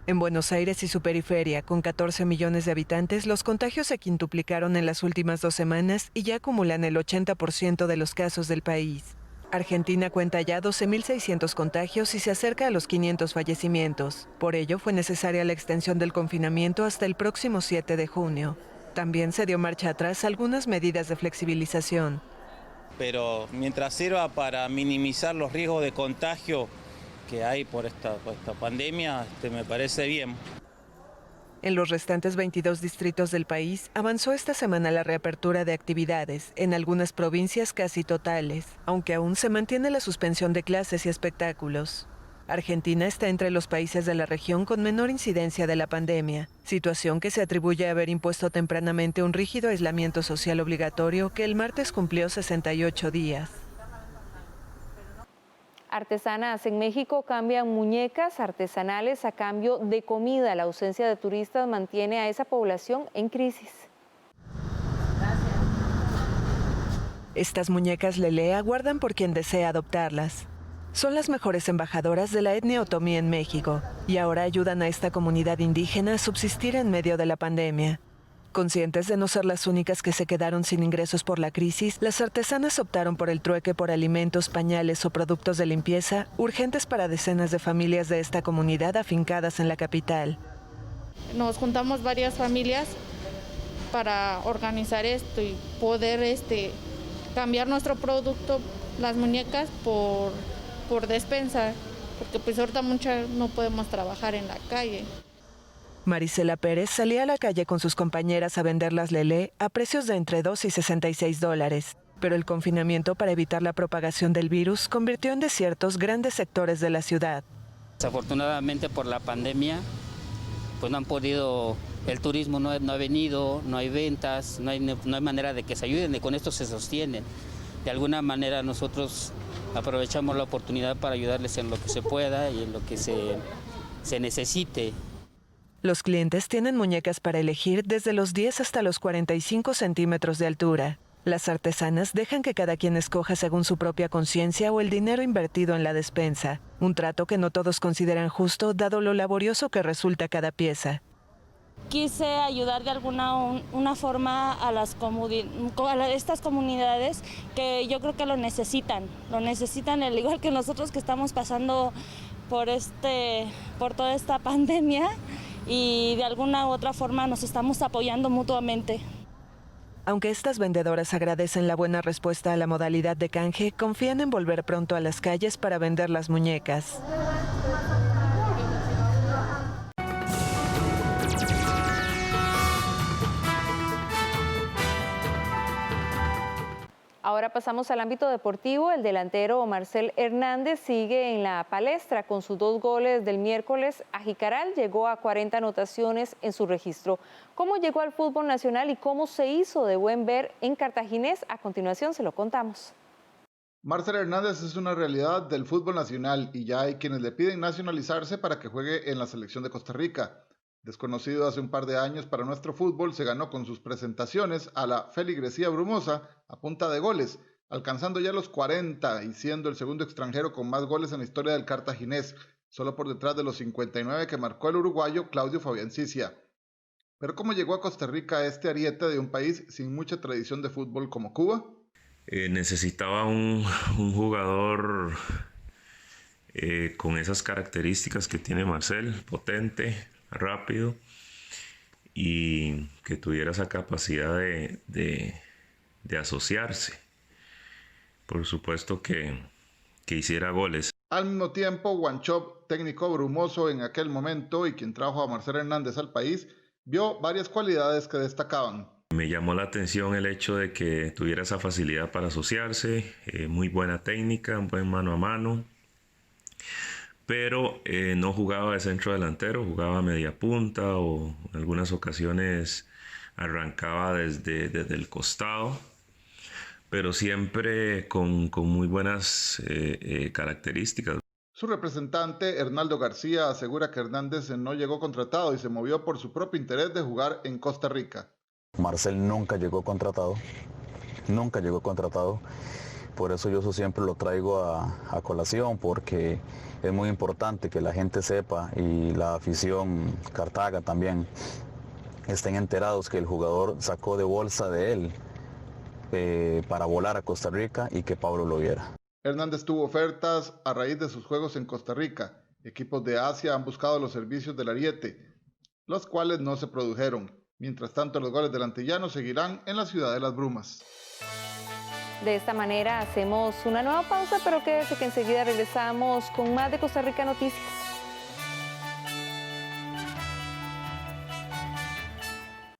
En Buenos Aires y su periferia, con 14 millones de habitantes, los contagios se quintuplicaron en las últimas 2 semanas y ya acumulan el 80% de los casos del país. Argentina cuenta ya 12.600 contagios y se acerca a los 500 fallecimientos. Por ello, fue necesaria la extensión del confinamiento hasta el próximo 7 de junio. También se dio marcha atrás algunas medidas de flexibilización. Pero mientras sirva para minimizar los riesgos de contagio que hay por esta pandemia, me parece bien. En los restantes 22 distritos del país avanzó esta semana la reapertura de actividades, en algunas provincias casi totales, aunque aún se mantiene la suspensión de clases y espectáculos. Argentina está entre los países de la región con menor incidencia de la pandemia, situación que se atribuye a haber impuesto tempranamente un rígido aislamiento social obligatorio que el martes cumplió 68 días. Artesanas en México cambian muñecas artesanales a cambio de comida. La ausencia de turistas mantiene a esa población en crisis. Estas muñecas Lelé aguardan por quien desea adoptarlas. Son las mejores embajadoras de la etnia otomí en México y ahora ayudan a esta comunidad indígena a subsistir en medio de la pandemia. Conscientes de no ser las únicas que se quedaron sin ingresos por la crisis, las artesanas optaron por el trueque por alimentos, pañales o productos de limpieza, urgentes para decenas de familias de esta comunidad afincadas en la capital. Nos juntamos varias familias para organizar esto y poder cambiar nuestro producto, las muñecas, por despensa, porque pues ahorita no podemos trabajar en la calle. Marisela Pérez salía a la calle con sus compañeras a vender las Lelé a precios de entre $2 y $66, pero el confinamiento para evitar la propagación del virus convirtió en desiertos grandes sectores de la ciudad. Desafortunadamente por la pandemia, pues no han podido, el turismo no ha venido, no hay ventas, no hay manera de que se ayuden, y con esto se sostienen. De alguna manera nosotros aprovechamos la oportunidad para ayudarles en lo que se pueda y en lo que se necesite. Los clientes tienen muñecas para elegir desde los 10 hasta los 45 centímetros de altura. Las artesanas dejan que cada quien escoja según su propia conciencia o el dinero invertido en la despensa, un trato que no todos consideran justo dado lo laborioso que resulta cada pieza. Quise ayudar de una forma a estas comunidades que yo creo que lo necesitan al igual que nosotros que estamos pasando por toda esta pandemia, y de alguna u otra forma nos estamos apoyando mutuamente. Aunque estas vendedoras agradecen la buena respuesta a la modalidad de canje, confían en volver pronto a las calles para vender las muñecas. Ahora pasamos al ámbito deportivo. El delantero Marcel Hernández sigue en la palestra con sus 2 goles del miércoles. A Jicaral llegó a 40 anotaciones en su registro. ¿Cómo llegó al fútbol nacional y cómo se hizo de buen ver en Cartaginés? A continuación se lo contamos. Marcel Hernández es una realidad del fútbol nacional y ya hay quienes le piden nacionalizarse para que juegue en la selección de Costa Rica. Desconocido hace un par de años para nuestro fútbol, se ganó con sus presentaciones a la feligresía brumosa a punta de goles, alcanzando ya los 40 y siendo el segundo extranjero con más goles en la historia del cartaginés, solo por detrás de los 59 que marcó el uruguayo Claudio Fabián Cicia. Pero ¿cómo llegó a Costa Rica este ariete de un país sin mucha tradición de fútbol como Cuba? Necesitaba un jugador con esas características que tiene Marcel, potente, rápido y que tuviera esa capacidad de asociarse. Por supuesto que hiciera goles. Al mismo tiempo, Wanchop, técnico brumoso en aquel momento y quien trajo a Marcel Hernández al país, vio varias cualidades que destacaban. Me llamó la atención el hecho de que tuviera esa facilidad para asociarse, muy buena técnica, un buen mano a mano, pero no jugaba de centro delantero, jugaba media punta o en algunas ocasiones arrancaba desde el costado, pero siempre con muy buenas características. Su representante, Hernaldo García, asegura que Hernández no llegó contratado y se movió por su propio interés de jugar en Costa Rica. Marcel nunca llegó contratado, por eso yo siempre lo traigo a colación, porque es muy importante que la gente sepa y la afición Cartaga también estén enterados que el jugador sacó de bolsa de él para volar a Costa Rica y que Pablo lo viera. Hernández tuvo ofertas a raíz de sus juegos en Costa Rica. Equipos de Asia han buscado los servicios del ariete, los cuales no se produjeron. Mientras tanto, los goles del antillano seguirán en la ciudad de las brumas. De esta manera hacemos una nueva pausa, pero quédese que enseguida regresamos con más de Costa Rica Noticias.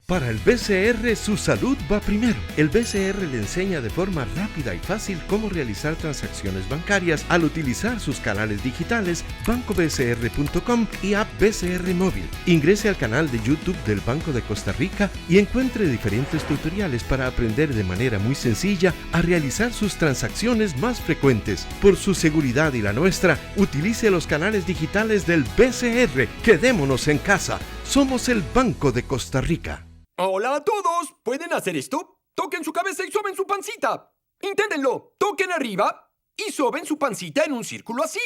Para el BCR, su salud va primero. El BCR le enseña de forma rápida y fácil cómo realizar transacciones bancarias al utilizar sus canales digitales bancobcr.com y app BCR Móvil. Ingrese al canal de YouTube del Banco de Costa Rica y encuentre diferentes tutoriales para aprender de manera muy sencilla a realizar sus transacciones más frecuentes. Por su seguridad y la nuestra, utilice los canales digitales del BCR. Quedémonos en casa. Somos el Banco de Costa Rica. ¡Hola a todos! ¿Pueden hacer esto? Toquen su cabeza y suben su pancita. Inténtenlo. Toquen arriba y soben su pancita en un círculo así.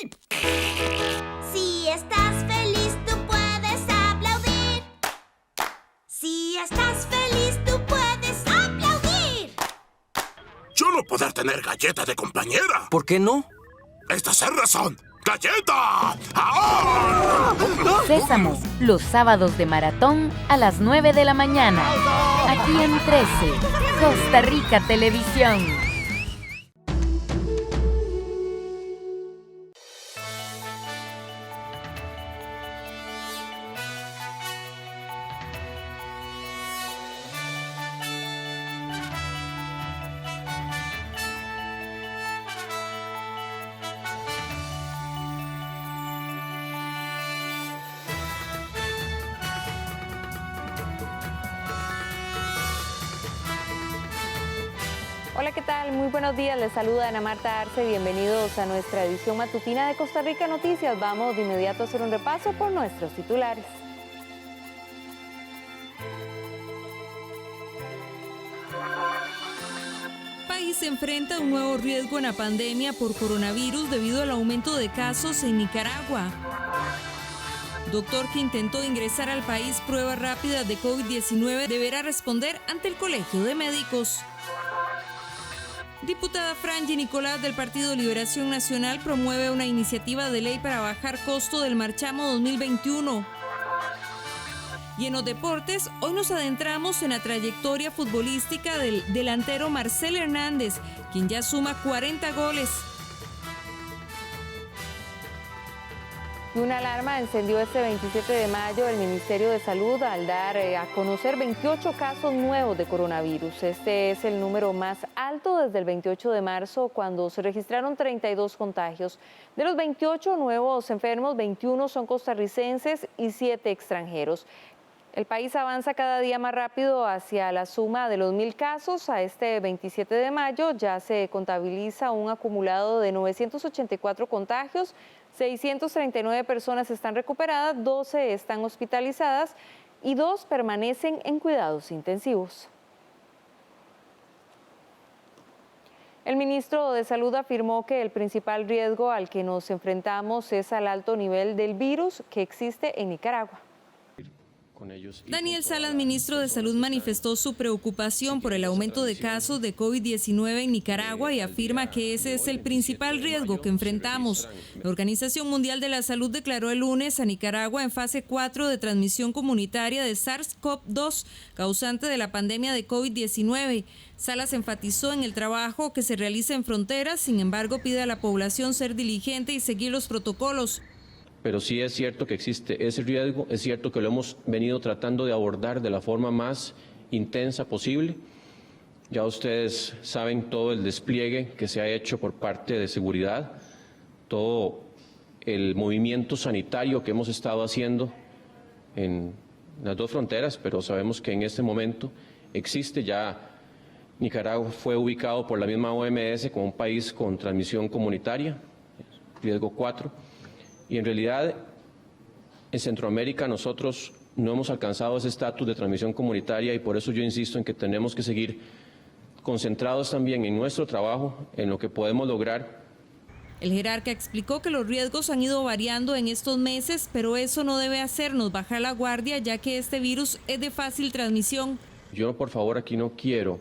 Si estás feliz, tú puedes aplaudir. Si estás feliz, tú puedes aplaudir. Yo no poder tener galleta de compañera. ¿Por qué no? Esta es razón. ¡Galleta! ¡Ah! Sésamo, los sábados de maratón a las 9 de la mañana. Aquí en 13, Costa Rica Televisión. Hola, ¿qué tal? Muy buenos días, les saluda Ana Marta Arce, bienvenidos a nuestra edición matutina de Costa Rica Noticias. Vamos de inmediato a hacer un repaso por nuestros titulares. País se enfrenta a un nuevo riesgo en la pandemia por coronavirus debido al aumento de casos en Nicaragua. Doctor que intentó ingresar al país pruebas rápidas de COVID-19 deberá responder ante el Colegio de Médicos. Diputada Franji Nicolás del Partido Liberación Nacional promueve una iniciativa de ley para bajar costo del marchamo 2021. Y en los deportes, hoy nos adentramos en la trayectoria futbolística del delantero Marcel Hernández, quien ya suma 40 goles. Y una alarma encendió este 27 de mayo el Ministerio de Salud al dar a conocer 28 casos nuevos de coronavirus. Este es el número más alto desde el 28 de marzo, cuando se registraron 32 contagios. De los 28 nuevos enfermos, 21 son costarricenses y 7 extranjeros. El país avanza cada día más rápido hacia la suma de los 1.000 casos. A este 27 de mayo ya se contabiliza un acumulado de 984 contagios, 639 personas están recuperadas, 12 están hospitalizadas y 2 permanecen en cuidados intensivos. El ministro de Salud afirmó que el principal riesgo al que nos enfrentamos es al alto nivel del virus que existe en Nicaragua. Daniel Salas, ministro de Salud, manifestó su preocupación por el aumento de casos de COVID-19 en Nicaragua y afirma que ese es el principal riesgo que enfrentamos. La Organización Mundial de la Salud declaró el lunes a Nicaragua en fase 4 de transmisión comunitaria de SARS-CoV-2, causante de la pandemia de COVID-19. Salas enfatizó en el trabajo que se realiza en fronteras, sin embargo pide a la población ser diligente y seguir los protocolos. Pero sí es cierto que existe ese riesgo, es cierto que lo hemos venido tratando de abordar de la forma más intensa posible. Ya ustedes saben todo el despliegue que se ha hecho por parte de seguridad, todo el movimiento sanitario que hemos estado haciendo en las dos fronteras, pero sabemos que en este momento existe ya. Nicaragua fue ubicado por la misma OMS como un país con transmisión comunitaria, riesgo 4. Y en realidad, en Centroamérica nosotros no hemos alcanzado ese estatus de transmisión comunitaria y por eso yo insisto en que tenemos que seguir concentrados también en nuestro trabajo, en lo que podemos lograr. El jerarca explicó que los riesgos han ido variando en estos meses, pero eso no debe hacernos bajar la guardia, ya que este virus es de fácil transmisión. Yo, por favor, aquí no quiero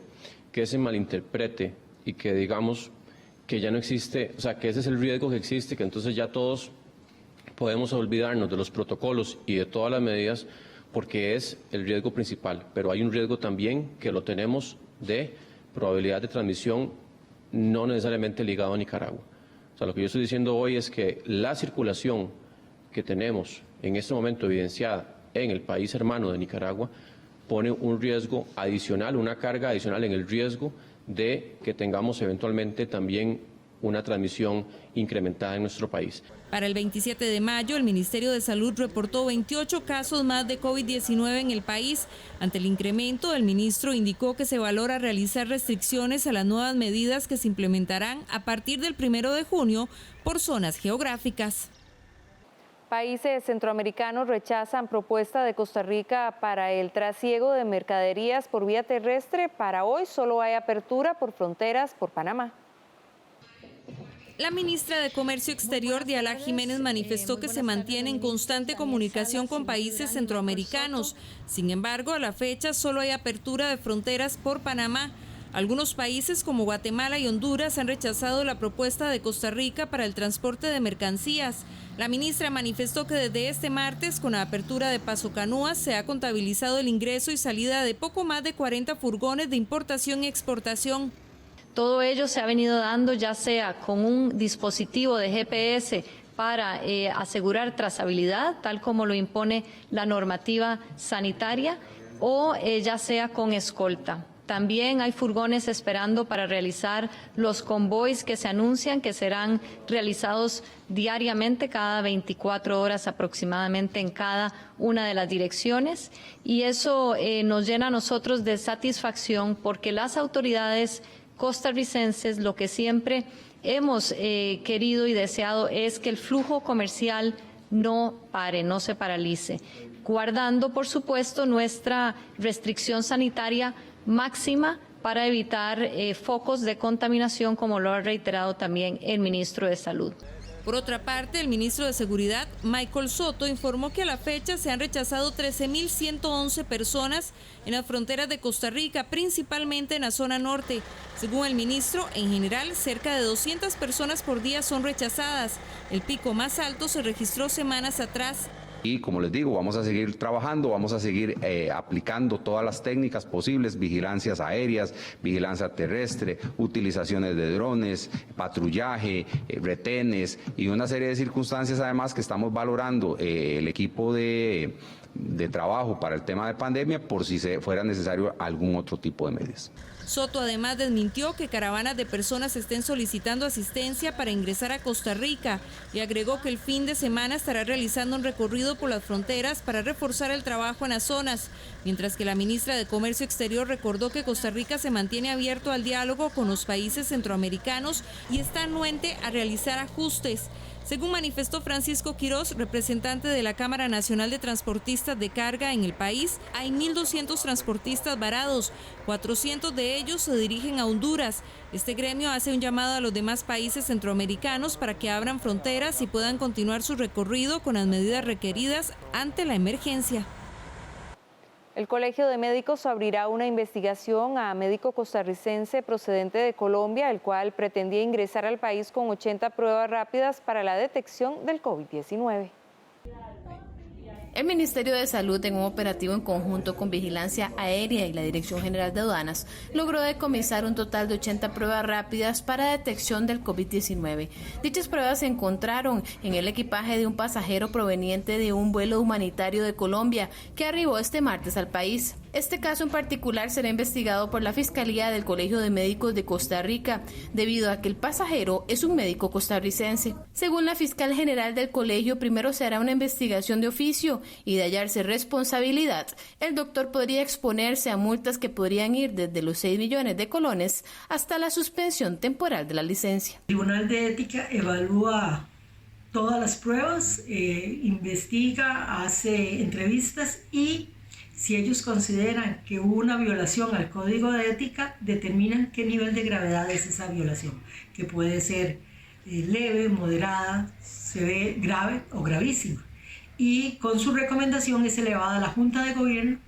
que se malinterprete y que digamos que ya no existe, o sea, que ese es el riesgo que existe, que entonces ya todos podemos olvidarnos de los protocolos y de todas las medidas porque es el riesgo principal, pero hay un riesgo también que lo tenemos de probabilidad de transmisión no necesariamente ligado a Nicaragua. O sea, lo que yo estoy diciendo hoy es que la circulación que tenemos en este momento evidenciada en el país hermano de Nicaragua pone un riesgo adicional, una carga adicional en el riesgo de que tengamos eventualmente también una transmisión incrementada en nuestro país. Para el 27 de mayo, el Ministerio de Salud reportó 28 casos más de COVID-19 en el país. Ante el incremento, el ministro indicó que se valora realizar restricciones a las nuevas medidas que se implementarán a partir del 1 de junio por zonas geográficas. Países centroamericanos rechazan propuesta de Costa Rica para el trasiego de mercaderías por vía terrestre. Para hoy solo hay apertura por fronteras por Panamá. La ministra de Comercio Exterior, Diala Jiménez, manifestó que se mantiene en constante comunicación con países centroamericanos. Sin embargo, a la fecha solo hay apertura de fronteras por Panamá. Algunos países como Guatemala y Honduras han rechazado la propuesta de Costa Rica para el transporte de mercancías. La ministra manifestó que desde este martes, con la apertura de Paso Canoas, se ha contabilizado el ingreso y salida de poco más de 40 furgones de importación y exportación. Todo ello se ha venido dando ya sea con un dispositivo de GPS para asegurar trazabilidad, tal como lo impone la normativa sanitaria, o ya sea con escolta. También hay furgones esperando para realizar los convoys que se anuncian, que serán realizados diariamente, cada 24 horas aproximadamente en cada una de las direcciones. Y eso nos llena a nosotros de satisfacción, porque las autoridades costarricenses lo que siempre hemos querido y deseado es que el flujo comercial no pare, no se paralice, guardando por supuesto nuestra restricción sanitaria máxima para evitar focos de contaminación, como lo ha reiterado también el ministro de Salud. Por otra parte, el ministro de Seguridad, Michael Soto, informó que a la fecha se han rechazado 13.111 personas en las fronteras de Costa Rica, principalmente en la zona norte. Según el ministro, en general, cerca de 200 personas por día son rechazadas. El pico más alto se registró semanas atrás. Y como les digo, vamos a seguir trabajando, vamos a seguir aplicando todas las técnicas posibles, vigilancias aéreas, vigilancia terrestre, utilizaciones de drones, patrullaje, retenes y una serie de circunstancias además que estamos valorando el equipo de trabajo para el tema de pandemia por si fuera necesario algún otro tipo de medidas. Soto además desmintió que caravanas de personas estén solicitando asistencia para ingresar a Costa Rica y agregó que el fin de semana estará realizando un recorrido por las fronteras para reforzar el trabajo en las zonas, mientras que la ministra de Comercio Exterior recordó que Costa Rica se mantiene abierto al diálogo con los países centroamericanos y está anuente a realizar ajustes. Según manifestó Francisco Quiroz, representante de la Cámara Nacional de Transportistas de Carga en el país, hay 1.200 transportistas varados, 400 de ellos se dirigen a Honduras. Este gremio hace un llamado a los demás países centroamericanos para que abran fronteras y puedan continuar su recorrido con las medidas requeridas ante la emergencia. El Colegio de Médicos abrirá una investigación a médico costarricense procedente de Colombia, el cual pretendía ingresar al país con 80 pruebas rápidas para la detección del COVID-19. El Ministerio de Salud, en un operativo en conjunto con Vigilancia Aérea y la Dirección General de Aduanas, logró decomisar un total de 80 pruebas rápidas para detección del COVID-19. Dichas pruebas se encontraron en el equipaje de un pasajero proveniente de un vuelo humanitario de Colombia que arribó este martes al país. Este caso en particular será investigado por la Fiscalía del Colegio de Médicos de Costa Rica, debido a que el pasajero es un médico costarricense. Según la fiscal general del colegio, primero se hará una investigación de oficio y de hallarse responsabilidad, el doctor podría exponerse a multas que podrían ir desde los 6 millones de colones hasta la suspensión temporal de la licencia. El Tribunal de Ética evalúa todas las pruebas, investiga, hace entrevistas y si ellos consideran que hubo una violación al Código de Ética, determinan qué nivel de gravedad es esa violación, que puede ser leve, moderada, severa, grave o gravísima. Y con su recomendación es elevada a la Junta de Gobierno,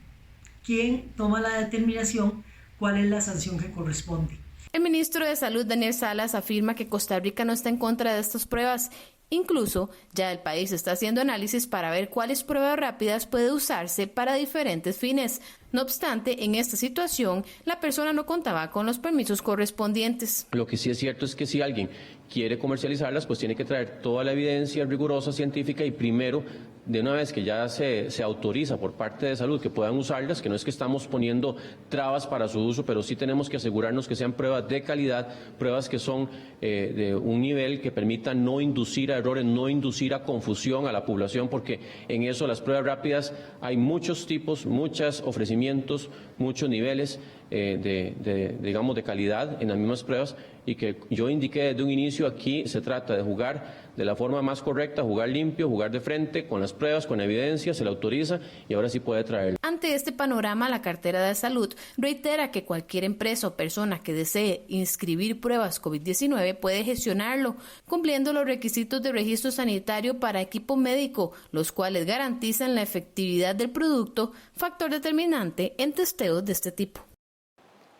quien toma la determinación cuál es la sanción que corresponde. El ministro de Salud, Daniel Salas, afirma que Costa Rica no está en contra de estas pruebas. Incluso, ya el país está haciendo análisis para ver cuáles pruebas rápidas puede usarse para diferentes fines. No obstante, en esta situación, la persona no contaba con los permisos correspondientes. Lo que sí es cierto es que si alguien quiere comercializarlas, pues tiene que traer toda la evidencia rigurosa científica y primero, de una vez que ya se autoriza por parte de salud que puedan usarlas, que no es que estamos poniendo trabas para su uso, pero sí tenemos que asegurarnos que sean pruebas de calidad, pruebas que son de un nivel que permita no inducir a errores, no inducir a confusión a la población, porque en eso las pruebas rápidas hay muchos tipos, muchos ofrecimientos, muchos niveles. digamos, de calidad en las mismas pruebas, y que yo indiqué desde un inicio, aquí se trata de jugar de la forma más correcta, jugar limpio, jugar de frente, con las pruebas, con evidencia, se le autoriza y ahora sí puede traerlo. Ante este panorama, la cartera de salud reitera que cualquier empresa o persona que desee inscribir pruebas COVID-19 puede gestionarlo, cumpliendo los requisitos de registro sanitario para equipo médico, los cuales garantizan la efectividad del producto, factor determinante en testeos de este tipo.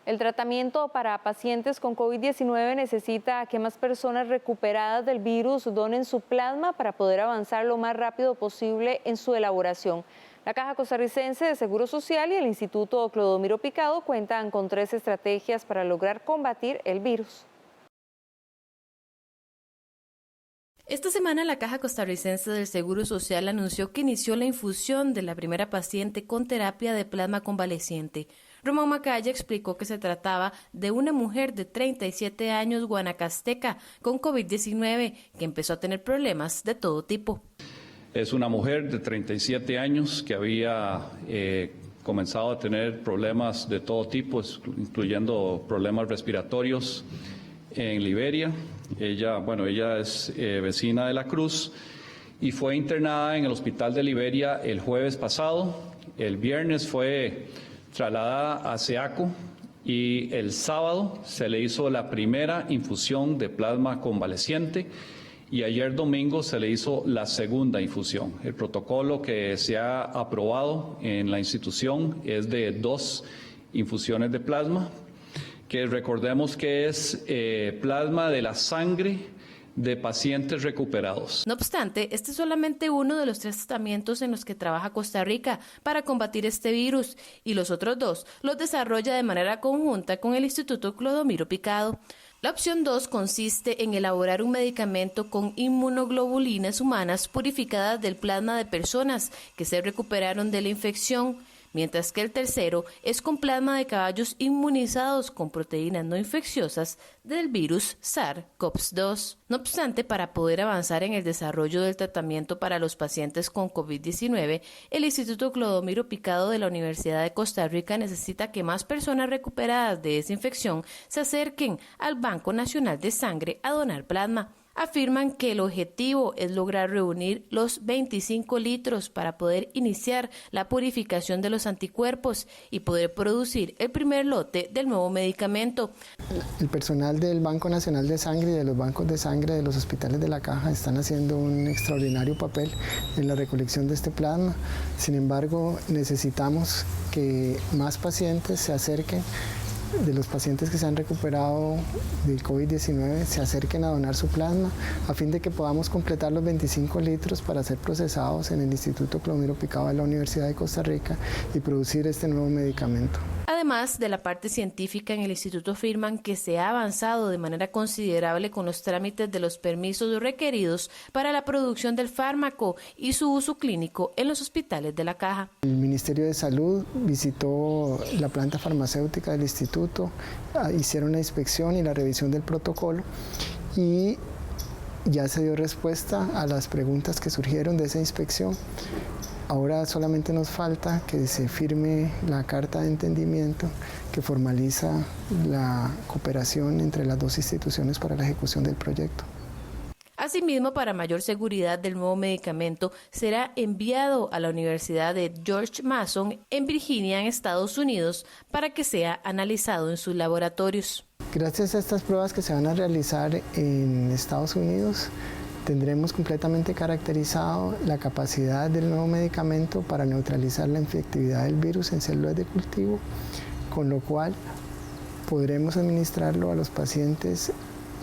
El tratamiento para pacientes con COVID-19 necesita que más personas recuperadas del virus donen su plasma para poder avanzar lo más rápido posible en su elaboración. La Caja Costarricense de Seguro Social y el Instituto Clodomiro Picado cuentan con 3 estrategias para lograr combatir el virus. Esta semana la Caja Costarricense del Seguro Social anunció que inició la infusión de la primera paciente con terapia de plasma convaleciente. Román Macaya explicó que se trataba de una mujer de 37 años guanacasteca con COVID-19 que empezó a tener problemas de todo tipo. Es una mujer de 37 años que había comenzado a tener problemas de todo tipo, incluyendo problemas respiratorios en Liberia. Ella es vecina de La Cruz y fue internada en el hospital de Liberia el jueves pasado. El viernes fue trasladada a SEACO y el sábado se le hizo la primera infusión de plasma convaleciente y ayer domingo se le hizo la segunda infusión. El protocolo que se ha aprobado en la institución es de 2 infusiones de plasma, que recordemos que es plasma de la sangre de pacientes recuperados. No obstante, este es solamente uno de los 3 tratamientos en los que trabaja Costa Rica para combatir este virus, y los otros 2 los desarrolla de manera conjunta con el Instituto Clodomiro Picado. La opción 2 consiste en elaborar un medicamento con inmunoglobulinas humanas purificadas del plasma de personas que se recuperaron de la infección, mientras que el tercero es con plasma de caballos inmunizados con proteínas no infecciosas del virus SARS-CoV-2. No obstante, para poder avanzar en el desarrollo del tratamiento para los pacientes con COVID-19, el Instituto Clodomiro Picado de la Universidad de Costa Rica necesita que más personas recuperadas de esa infección se acerquen al Banco Nacional de Sangre a donar plasma. Afirman que el objetivo es lograr reunir los 25 litros para poder iniciar la purificación de los anticuerpos y poder producir el primer lote del nuevo medicamento. El personal del Banco Nacional de Sangre y de los bancos de sangre de los hospitales de la Caja están haciendo un extraordinario papel en la recolección de este plasma. Sin embargo, necesitamos que más pacientes se acerquen, de los pacientes que se han recuperado del COVID-19, se acerquen a donar su plasma a fin de que podamos completar los 25 litros para ser procesados en el Instituto Clodomiro Picado de la Universidad de Costa Rica y producir este nuevo medicamento. Además de la parte científica, en el instituto afirman que se ha avanzado de manera considerable con los trámites de los permisos requeridos para la producción del fármaco y su uso clínico en los hospitales de la Caja. El Ministerio de Salud visitó la planta farmacéutica del instituto, hicieron la inspección y la revisión del protocolo y ya se dio respuesta a las preguntas que surgieron de esa inspección. Ahora solamente nos falta que se firme la carta de entendimiento que formaliza la cooperación entre las 2 instituciones para la ejecución del proyecto. Asimismo, para mayor seguridad del nuevo medicamento, será enviado a la Universidad de George Mason en Virginia, en Estados Unidos, para que sea analizado en sus laboratorios. Gracias a estas pruebas que se van a realizar en Estados Unidos, tendremos completamente caracterizado la capacidad del nuevo medicamento para neutralizar la infectividad del virus en células de cultivo, con lo cual podremos administrarlo a los pacientes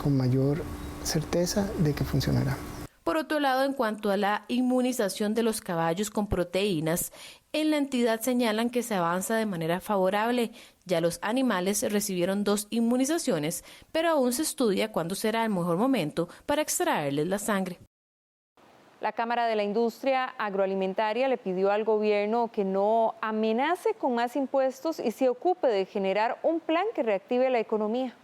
con mayor certeza de que funcionará. Por otro lado, en cuanto a la inmunización de los caballos con proteínas, en la entidad señalan que se avanza de manera favorable. Ya los animales recibieron 2 inmunizaciones, pero aún se estudia cuándo será el mejor momento para extraerles la sangre. La Cámara de la Industria Agroalimentaria le pidió al gobierno que no amenace con más impuestos y se ocupe de generar un plan que reactive la economía.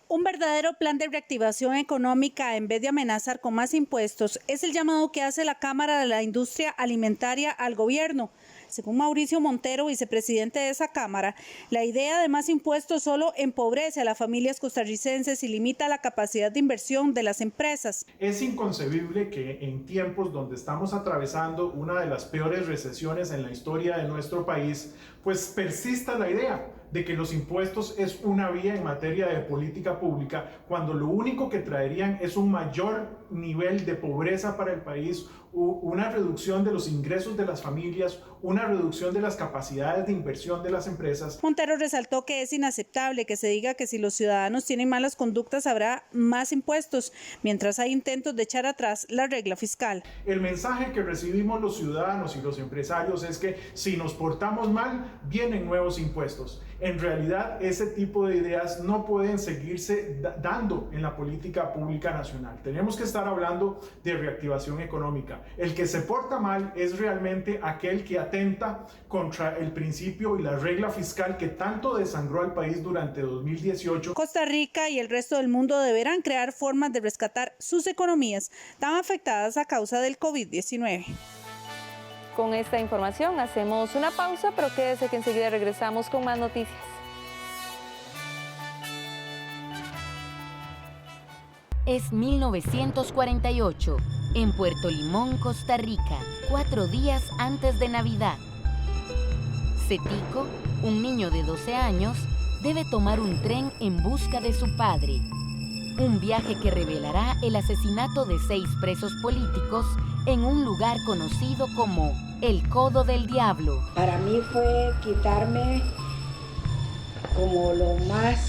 Un verdadero plan de reactivación económica en vez de amenazar con más impuestos es el llamado que hace la Cámara de la Industria Alimentaria al gobierno. Según Mauricio Montero, vicepresidente de esa Cámara, la idea de más impuestos solo empobrece a las familias costarricenses y limita la capacidad de inversión de las empresas. Es inconcebible que en tiempos donde estamos atravesando una de las peores recesiones en la historia de nuestro país, pues persista la idea de que los impuestos es una vía en materia de política pública, cuando lo único que traerían es un mayor nivel de pobreza para el país, una reducción de los ingresos de las familias, una reducción de las capacidades de inversión de las empresas. Montero resaltó que es inaceptable que se diga que si los ciudadanos tienen malas conductas habrá más impuestos, mientras hay intentos de echar atrás la regla fiscal. El mensaje que recibimos los ciudadanos y los empresarios es que si nos portamos mal, vienen nuevos impuestos. En realidad, ese tipo de ideas no pueden seguirse dando en la política pública nacional. Tenemos que estar hablando de reactivación económica. El que se porta mal es realmente aquel que atenta contra el principio y la regla fiscal que tanto desangró al país durante 2018. Costa Rica y el resto del mundo deberán crear formas de rescatar sus economías tan afectadas a causa del COVID-19. Con esta información hacemos una pausa, pero quédese que enseguida regresamos con más noticias. Es 1948, en Puerto Limón, Costa Rica, 4 días antes de Navidad. Cetico, un niño de 12 años, debe tomar un tren en busca de su padre. Un viaje que revelará el asesinato de 6 presos políticos en un lugar conocido como el Codo del Diablo. Para mí fue quitarme como lo más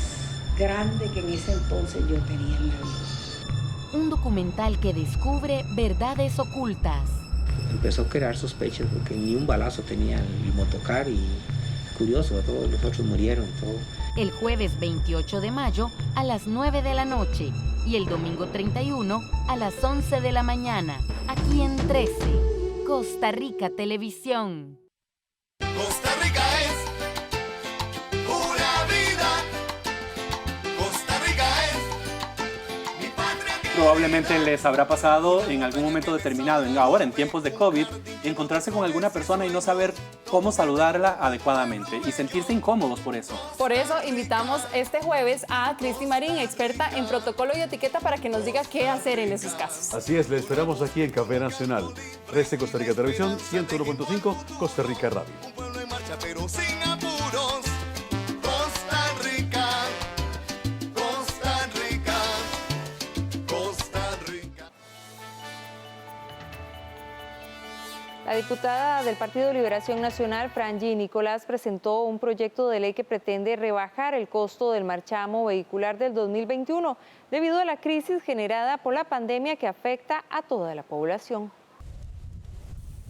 grande que en ese entonces yo tenía en la vida. Un documental que descubre verdades ocultas. Empezó a crear sospechas porque ni un balazo tenía el motocar y curioso, todos los otros murieron. Todo. El jueves 28 de mayo a las 9 de la noche y el domingo 31 a las 11 de la mañana, aquí en 13, Costa Rica Televisión. Costa Rica es pura vida. Costa Rica es mi patria. Probablemente les habrá pasado en algún momento determinado, ahora en tiempos de COVID, encontrarse con alguna persona y no saber cómo saludarla adecuadamente y sentirse incómodos por eso. Por eso invitamos este jueves a Cristi Marín, experta en protocolo y etiqueta, para que nos diga qué hacer en esos casos. Así es, le esperamos aquí en Café Nacional. 13 Costa Rica Televisión, 101.5 Costa Rica Radio. Un pueblo en marcha pero sin apuros. Costa Rica, Costa Rica, Costa Rica. La diputada del Partido de Liberación Nacional, Frangie Nicolás, presentó un proyecto de ley que pretende rebajar el costo del marchamo vehicular del 2021 debido a la crisis generada por la pandemia que afecta a toda la población.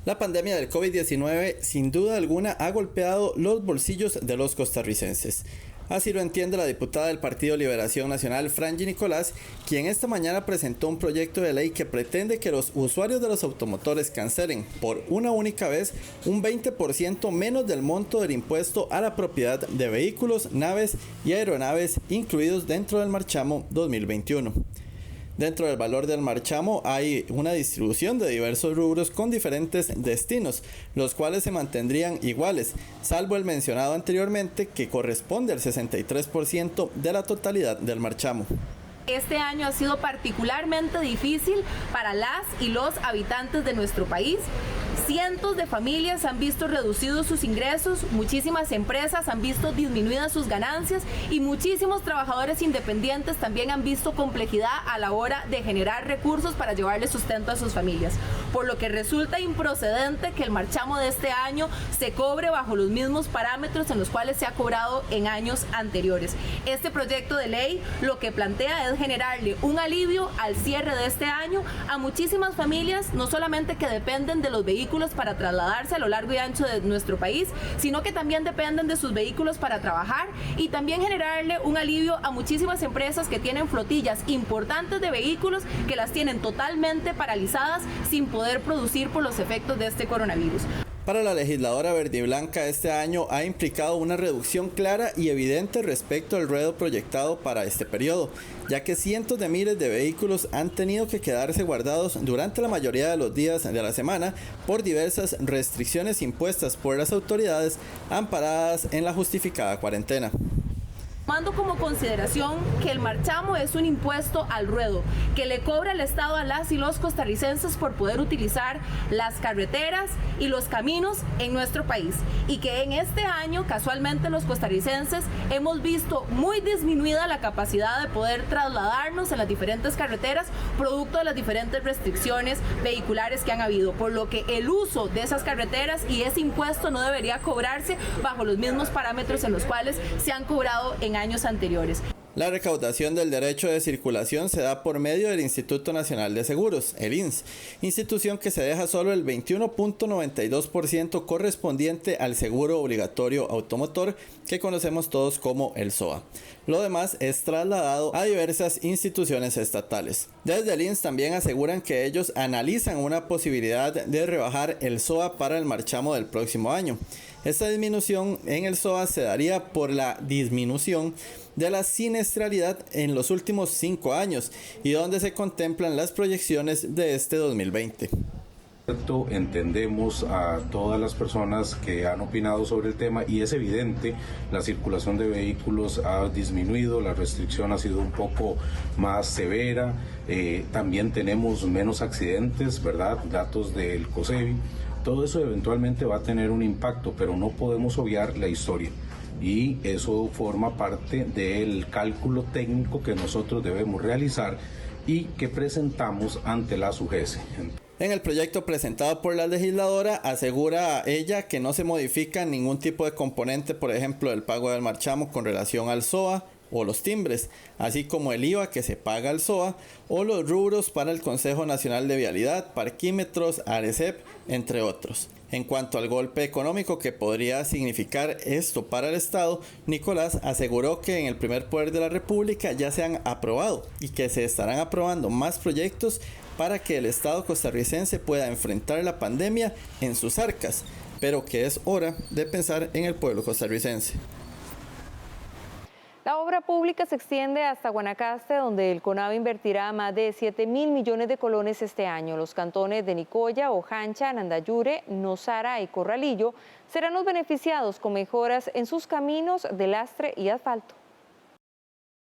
La pandemia del COVID-19 sin duda alguna ha golpeado los bolsillos de los costarricenses. Así lo entiende la diputada del Partido Liberación Nacional, Frangie Nicolás, quien esta mañana presentó un proyecto de ley que pretende que los usuarios de los automotores cancelen por una única vez un 20% menos del monto del impuesto a la propiedad de vehículos, naves y aeronaves incluidos dentro del marchamo 2021. Dentro del valor del marchamo hay una distribución de diversos rubros con diferentes destinos, los cuales se mantendrían iguales, salvo el mencionado anteriormente que corresponde al 63% de la totalidad del marchamo. Este año ha sido particularmente difícil para las y los habitantes de nuestro país. Cientos de familias han visto reducidos sus ingresos, muchísimas empresas han visto disminuidas sus ganancias y muchísimos trabajadores independientes también han visto complejidad a la hora de generar recursos para llevarle sustento a sus familias. Por lo que resulta improcedente que el marchamo de este año se cobre bajo los mismos parámetros en los cuales se ha cobrado en años anteriores. Este proyecto de ley lo que plantea es generarle un alivio al cierre de este año a muchísimas familias, no solamente que dependen de los vehículos para trasladarse a lo largo y ancho de nuestro país, sino que también dependen de sus vehículos para trabajar, y también generarle un alivio a muchísimas empresas que tienen flotillas importantes de vehículos que las tienen totalmente paralizadas sin poder producir por los efectos de este coronavirus. Para la legisladora verdiblanca, este año ha implicado una reducción clara y evidente respecto al ruedo proyectado para este periodo, ya que cientos de miles de vehículos han tenido que quedarse guardados durante la mayoría de los días de la semana por diversas restricciones impuestas por las autoridades amparadas en la justificada cuarentena. Tomando como consideración que el marchamo es un impuesto al ruedo que le cobra el Estado a las y los costarricenses por poder utilizar las carreteras y los caminos en nuestro país, y que en este año casualmente los costarricenses hemos visto muy disminuida la capacidad de poder trasladarnos en las diferentes carreteras producto de las diferentes restricciones vehiculares que han habido, por lo que el uso de esas carreteras y ese impuesto no debería cobrarse bajo los mismos parámetros en los cuales se han cobrado en años anteriores. La recaudación del derecho de circulación se da por medio del Instituto Nacional de Seguros, el INS, institución que se deja solo el 21.92% correspondiente al seguro obligatorio automotor que conocemos todos como el SOA. Lo demás es trasladado a diversas instituciones estatales. Desde el INS también aseguran que ellos analizan una posibilidad de rebajar el SOA para el marchamo del próximo año. Esta disminución en el SOA se daría por la disminución de la siniestralidad en los últimos 5 años y donde se contemplan las proyecciones de este 2020. Entendemos a todas las personas que han opinado sobre el tema y es evidente, la circulación de vehículos ha disminuido, la restricción ha sido un poco más severa, también tenemos menos accidentes, ¿verdad? Datos del COSEBI. Todo eso eventualmente va a tener un impacto, pero no podemos obviar la historia. Y eso forma parte del cálculo técnico que nosotros debemos realizar y que presentamos ante la SUGESE. En el proyecto presentado por la legisladora, asegura ella que no se modifica ningún tipo de componente, por ejemplo, del pago del marchamo con relación al SOA o los timbres, así como el IVA que se paga al SOA o los rubros para el Consejo Nacional de Vialidad, parquímetros, ARECEP, entre otros. En cuanto al golpe económico que podría significar esto para el Estado, Nicolás aseguró que en el primer poder de la República ya se han aprobado y que se estarán aprobando más proyectos para que el Estado costarricense pueda enfrentar la pandemia en sus arcas, pero que es hora de pensar en el pueblo costarricense. La obra pública se extiende hasta Guanacaste, donde el CONAVI invertirá más de 7.000 millones de colones este año. Los cantones de Nicoya, Ojancha, Nandayure, Nosara y Corralillo serán los beneficiados con mejoras en sus caminos de lastre y asfalto.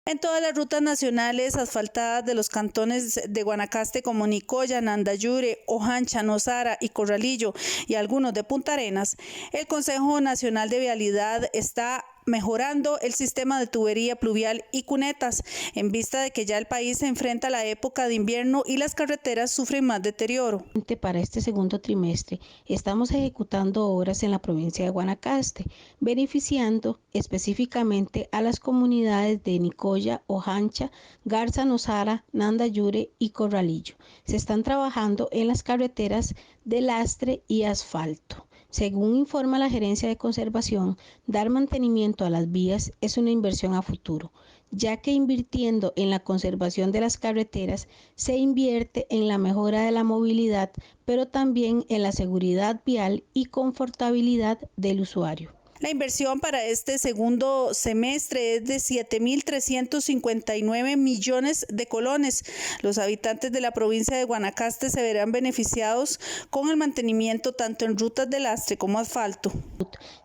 En todas las rutas nacionales asfaltadas de los cantones de Guanacaste como Nicoya, Nandayure, Ojancha, Nosara y Corralillo y algunos de Punta Arenas, el Consejo Nacional de Vialidad está mejorando el sistema de tubería pluvial y cunetas, en vista de que ya el país se enfrenta a la época de invierno y las carreteras sufren más deterioro. Para este segundo trimestre estamos ejecutando obras en la provincia de Guanacaste, beneficiando específicamente a las comunidades de Nicoya, Ojancha, Garza, Nosara, Nandayure y Corralillo. Se están trabajando en las carreteras de lastre y asfalto. Según informa la Gerencia de Conservación, dar mantenimiento a las vías es una inversión a futuro, ya que invirtiendo en la conservación de las carreteras se invierte en la mejora de la movilidad, pero también en la seguridad vial y confortabilidad del usuario. La inversión para este segundo semestre es de 7.359 millones de colones. Los habitantes de la provincia de Guanacaste se verán beneficiados con el mantenimiento tanto en rutas de lastre como asfalto.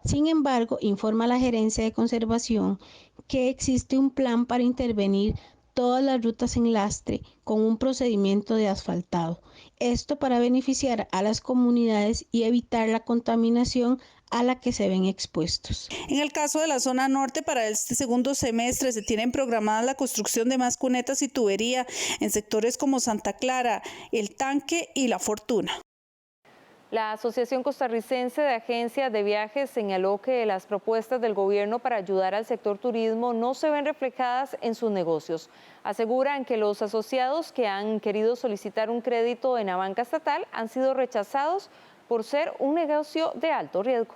Sin embargo, informa la Gerencia de Conservación que existe un plan para intervenir todas las rutas en lastre con un procedimiento de asfaltado. Esto para beneficiar a las comunidades y evitar la contaminación a la que se ven expuestos. En el caso de la zona norte, para este segundo semestre se tienen programadas la construcción de más cunetas y tubería en sectores como Santa Clara, El Tanque y La Fortuna. La Asociación Costarricense de Agencias de Viajes señaló que las propuestas del gobierno para ayudar al sector turismo no se ven reflejadas en sus negocios. Aseguran que los asociados que han querido solicitar un crédito en la banca estatal han sido rechazados por ser un negocio de alto riesgo.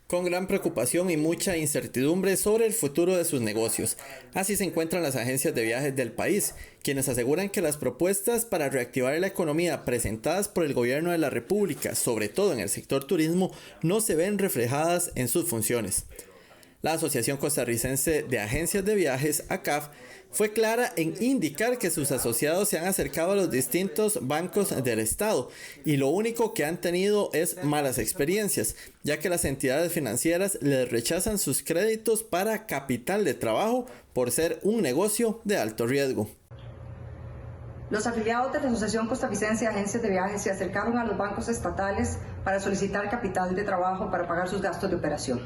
con gran preocupación y mucha incertidumbre sobre el futuro de sus negocios. Así se encuentran las agencias de viajes del país, quienes aseguran que las propuestas para reactivar la economía presentadas por el gobierno de la República, sobre todo en el sector turismo, no se ven reflejadas en sus funciones. La Asociación Costarricense de Agencias de Viajes, ACAF, fue clara en indicar que sus asociados se han acercado a los distintos bancos del Estado y lo único que han tenido es malas experiencias, ya que las entidades financieras les rechazan sus créditos para capital de trabajo por ser un negocio de alto riesgo. Los afiliados de la Asociación Costarricense de Agencias de Viajes se acercaron a los bancos estatales para solicitar capital de trabajo para pagar sus gastos de operación,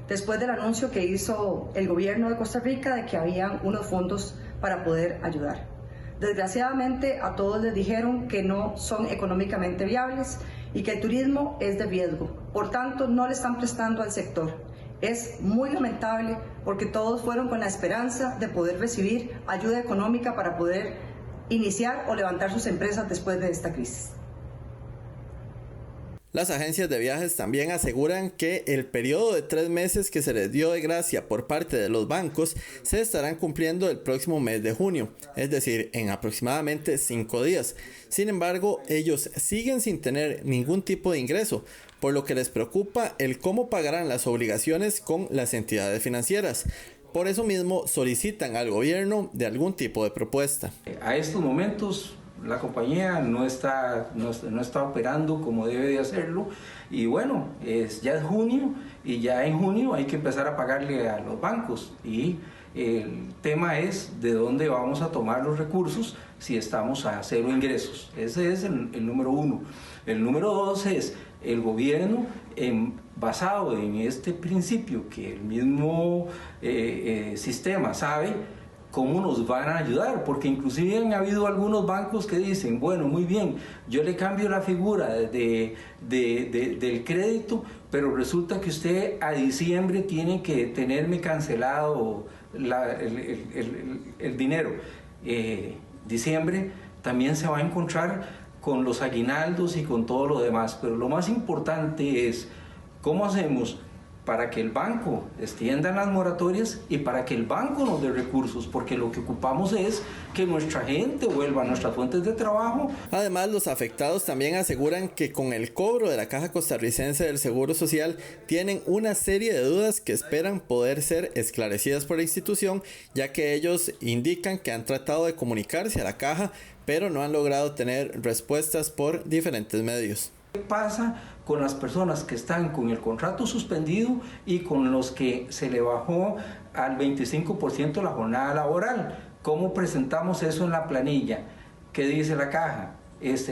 después del anuncio que hizo el gobierno de Costa Rica de que habían unos fondos para poder ayudar. Desgraciadamente a todos les dijeron que no son económicamente viables y que el turismo es de riesgo, por tanto no le están prestando al sector. Es muy lamentable porque todos fueron con la esperanza de poder recibir ayuda económica para poder iniciar o levantar sus empresas después de esta crisis. Las agencias de viajes también aseguran que el periodo de 3 meses que se les dio de gracia por parte de los bancos se estarán cumpliendo el próximo mes de junio, es decir, en aproximadamente 5 días. Sin embargo, ellos siguen sin tener ningún tipo de ingreso, por lo que les preocupa el cómo pagarán las obligaciones con las entidades financieras. Por eso mismo solicitan al gobierno de algún tipo de propuesta. A estos momentos la compañía no está operando como debe de hacerlo y bueno, ya es junio y ya en junio hay que empezar a pagarle a los bancos y el tema es de dónde vamos a tomar los recursos si estamos a cero ingresos. Ese es el número 1. El número 2 es el gobierno basado en este principio que el mismo sistema sabe cómo nos van a ayudar, porque inclusive han habido algunos bancos que dicen, bueno, muy bien, yo le cambio la figura del crédito, pero resulta que usted a diciembre tiene que tenerme cancelado el dinero. Diciembre también se va a encontrar con los aguinaldos y con todo lo demás, pero lo más importante es cómo hacemos para que el banco extienda las moratorias y para que el banco nos dé recursos, porque lo que ocupamos es que nuestra gente vuelva a nuestras fuentes de trabajo. Además, los afectados también aseguran que con el cobro de la Caja Costarricense del Seguro Social tienen una serie de dudas que esperan poder ser esclarecidas por la institución, ya que ellos indican que han tratado de comunicarse a la Caja, pero no han logrado tener respuestas por diferentes medios. ¿Qué pasa con las personas que están con el contrato suspendido y con los que se le bajó al 25% la jornada laboral? ¿Cómo presentamos eso en la planilla? ¿Qué dice la Caja?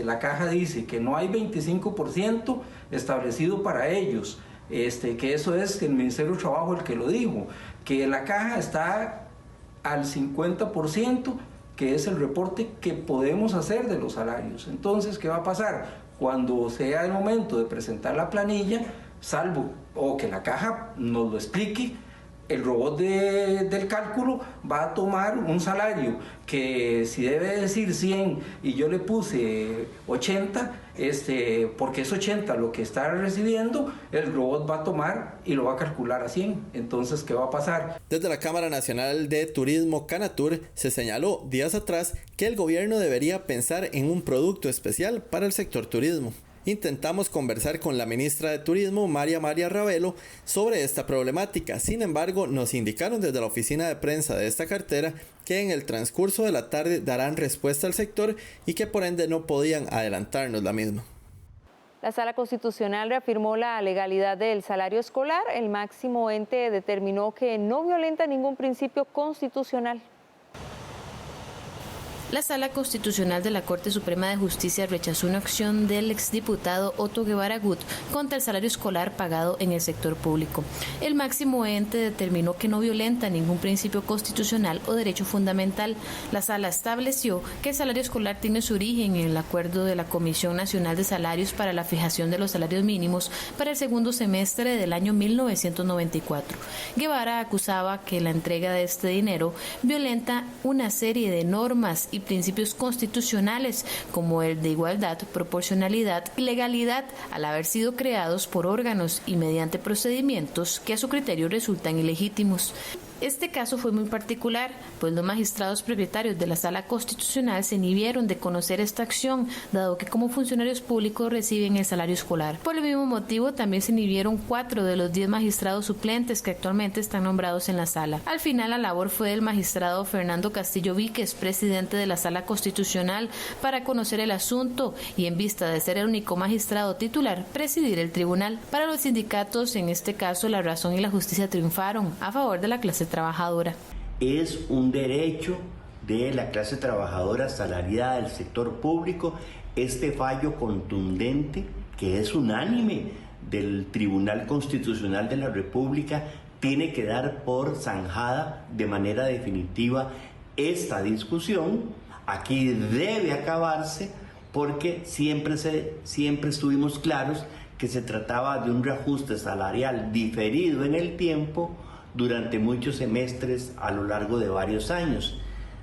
La Caja dice que no hay 25% establecido para ellos, que eso es el Ministerio de Trabajo el que lo dijo, que la Caja está al 50%, que es el reporte que podemos hacer de los salarios. Entonces, ¿qué va a pasar? Cuando sea el momento de presentar la planilla, salvo o que la Caja nos lo explique, el robot del cálculo va a tomar un salario que si debe decir 100 y yo le puse 80, porque es 80 lo que está recibiendo, el robot va a tomar y lo va a calcular a 100. Entonces, ¿qué va a pasar? Desde la Cámara Nacional de Turismo, Canatur, se señaló días atrás que el gobierno debería pensar en un producto especial para el sector turismo. Intentamos conversar con la ministra de Turismo, María Ravelo, sobre esta problemática. Sin embargo, nos indicaron desde la oficina de prensa de esta cartera que en el transcurso de la tarde darán respuesta al sector y que por ende no podían adelantarnos la misma. La Sala Constitucional reafirmó la legalidad del salario escolar. El máximo ente determinó que no violenta ningún principio constitucional. La Sala Constitucional de la Corte Suprema de Justicia rechazó una acción del exdiputado Otto Guevara Gut contra el salario escolar pagado en el sector público. El máximo ente determinó que no violenta ningún principio constitucional o derecho fundamental. La Sala estableció que el salario escolar tiene su origen en el acuerdo de la Comisión Nacional de Salarios para la fijación de los salarios mínimos para el segundo semestre del año 1994. Guevara acusaba que la entrega de este dinero violenta una serie de normas y principios constitucionales como el de igualdad, proporcionalidad y legalidad, al haber sido creados por órganos y mediante procedimientos que a su criterio resultan ilegítimos. Este caso fue muy particular, pues los magistrados propietarios de la Sala Constitucional se inhibieron de conocer esta acción, dado que como funcionarios públicos reciben el salario escolar. Por el mismo motivo, también se inhibieron 4 de los 10 magistrados suplentes que actualmente están nombrados en la Sala. Al final, la labor fue del magistrado Fernando Castillo Víquez, presidente de la Sala Constitucional, para conocer el asunto y, en vista de ser el único magistrado titular, presidir el tribunal. Para los sindicatos, en este caso, la razón y la justicia triunfaron a favor de la clase trabajadora. Es un derecho de la clase trabajadora asalariada del sector público este fallo contundente que es unánime del Tribunal Constitucional de la República tiene que dar por zanjada de manera definitiva esta discusión. Aquí debe acabarse porque siempre estuvimos claros que se trataba de un reajuste salarial diferido en el tiempo durante muchos semestres a lo largo de varios años.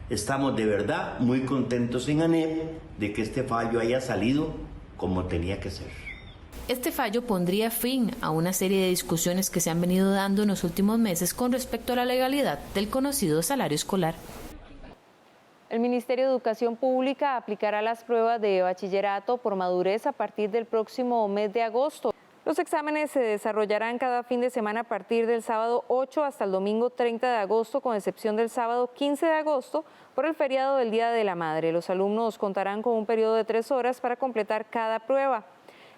Estamos de verdad muy contentos en ANEP de que este fallo haya salido como tenía que ser. Este fallo pondría fin a una serie de discusiones que se han venido dando en los últimos meses con respecto a la legalidad del conocido salario escolar. El Ministerio de Educación Pública aplicará las pruebas de bachillerato por madurez a partir del próximo mes de agosto. Los exámenes se desarrollarán cada fin de semana a partir del sábado 8 hasta el domingo 30 de agosto, con excepción del sábado 15 de agosto por el feriado del Día de la Madre. Los alumnos contarán con un periodo de 3 horas para completar cada prueba.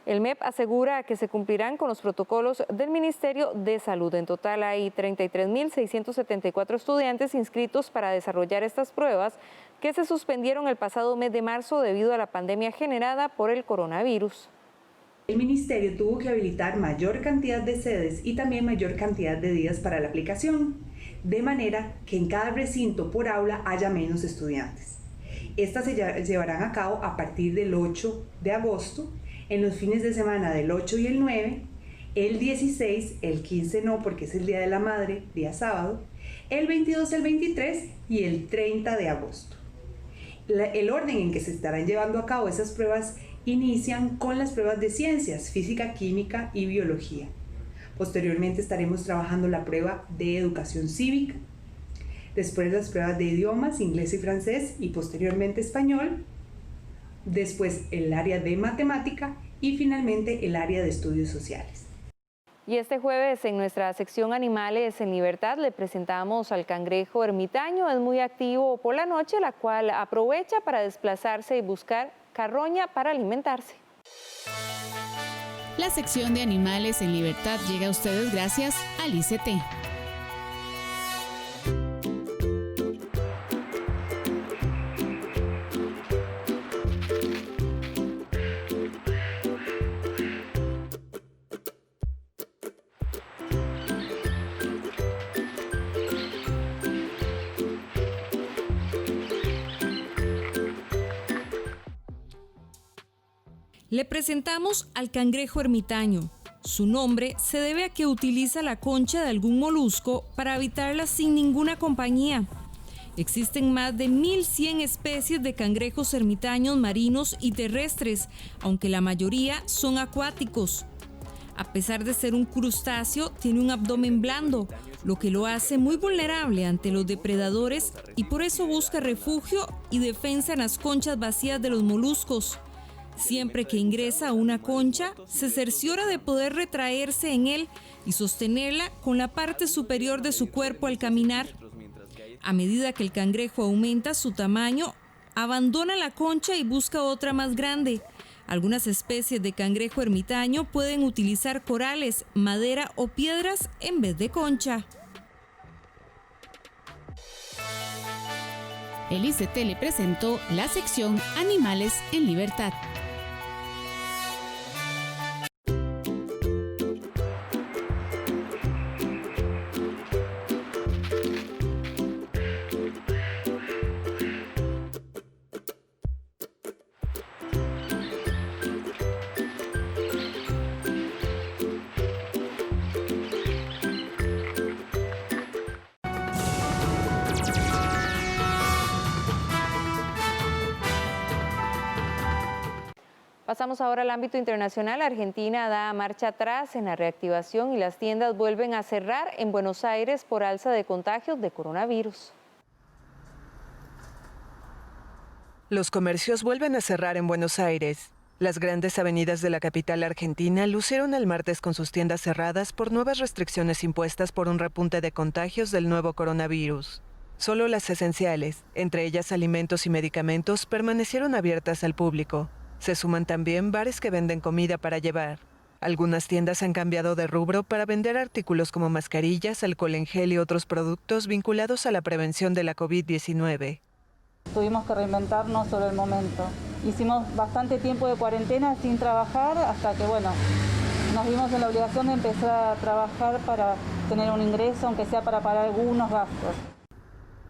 El MEP asegura que se cumplirán con los protocolos del Ministerio de Salud. En total hay 33.674 estudiantes inscritos para desarrollar estas pruebas que se suspendieron el pasado mes de marzo debido a la pandemia generada por el coronavirus. El Ministerio tuvo que habilitar mayor cantidad de sedes y también mayor cantidad de días para la aplicación, de manera que en cada recinto por aula haya menos estudiantes. Estas se llevarán a cabo a partir del 8 de agosto, en los fines de semana del 8 y el 9, el 16, el 15 no porque es el Día de la Madre, día sábado, el 22, el 23 y el 30 de agosto. El orden en que se estarán llevando a cabo esas pruebas inician con las pruebas de ciencias, física, química y biología. Posteriormente estaremos trabajando la prueba de educación cívica, después las pruebas de idiomas, inglés y francés, y posteriormente español, después el área de matemática y finalmente el área de estudios sociales. Y este jueves en nuestra sección Animales en Libertad le presentamos al cangrejo ermitaño. Es muy activo por la noche, la cual aprovecha para desplazarse y buscar carroña para alimentarse. La sección de Animales en Libertad llega a ustedes gracias al ICT. Le presentamos al cangrejo ermitaño. Su nombre se debe a que utiliza la concha de algún molusco para habitarla sin ninguna compañía. Existen más de 1.100 especies de cangrejos ermitaños marinos y terrestres, aunque la mayoría son acuáticos. A pesar de ser un crustáceo, tiene un abdomen blando, lo que lo hace muy vulnerable ante los depredadores y por eso busca refugio y defensa en las conchas vacías de los moluscos. Siempre que ingresa a una concha, se cerciora de poder retraerse en él y sostenerla con la parte superior de su cuerpo al caminar. A medida que el cangrejo aumenta su tamaño, abandona la concha y busca otra más grande. Algunas especies de cangrejo ermitaño pueden utilizar corales, madera o piedras en vez de concha. El ICT le presentó la sección Animales en Libertad. Pasamos ahora al ámbito internacional. Argentina da marcha atrás en la reactivación y las tiendas vuelven a cerrar en Buenos Aires por alza de contagios de coronavirus. Los comercios vuelven a cerrar en Buenos Aires. Las grandes avenidas de la capital argentina lucieron el martes con sus tiendas cerradas por nuevas restricciones impuestas por un repunte de contagios del nuevo coronavirus. Solo las esenciales, entre ellas alimentos y medicamentos, permanecieron abiertas al público. Se suman también bares que venden comida para llevar. Algunas tiendas han cambiado de rubro para vender artículos como mascarillas, alcohol en gel y otros productos vinculados a la prevención de la COVID-19. Tuvimos que reinventarnos sobre el momento. Hicimos bastante tiempo de cuarentena sin trabajar hasta que, nos vimos en la obligación de empezar a trabajar para tener un ingreso, aunque sea para pagar algunos gastos.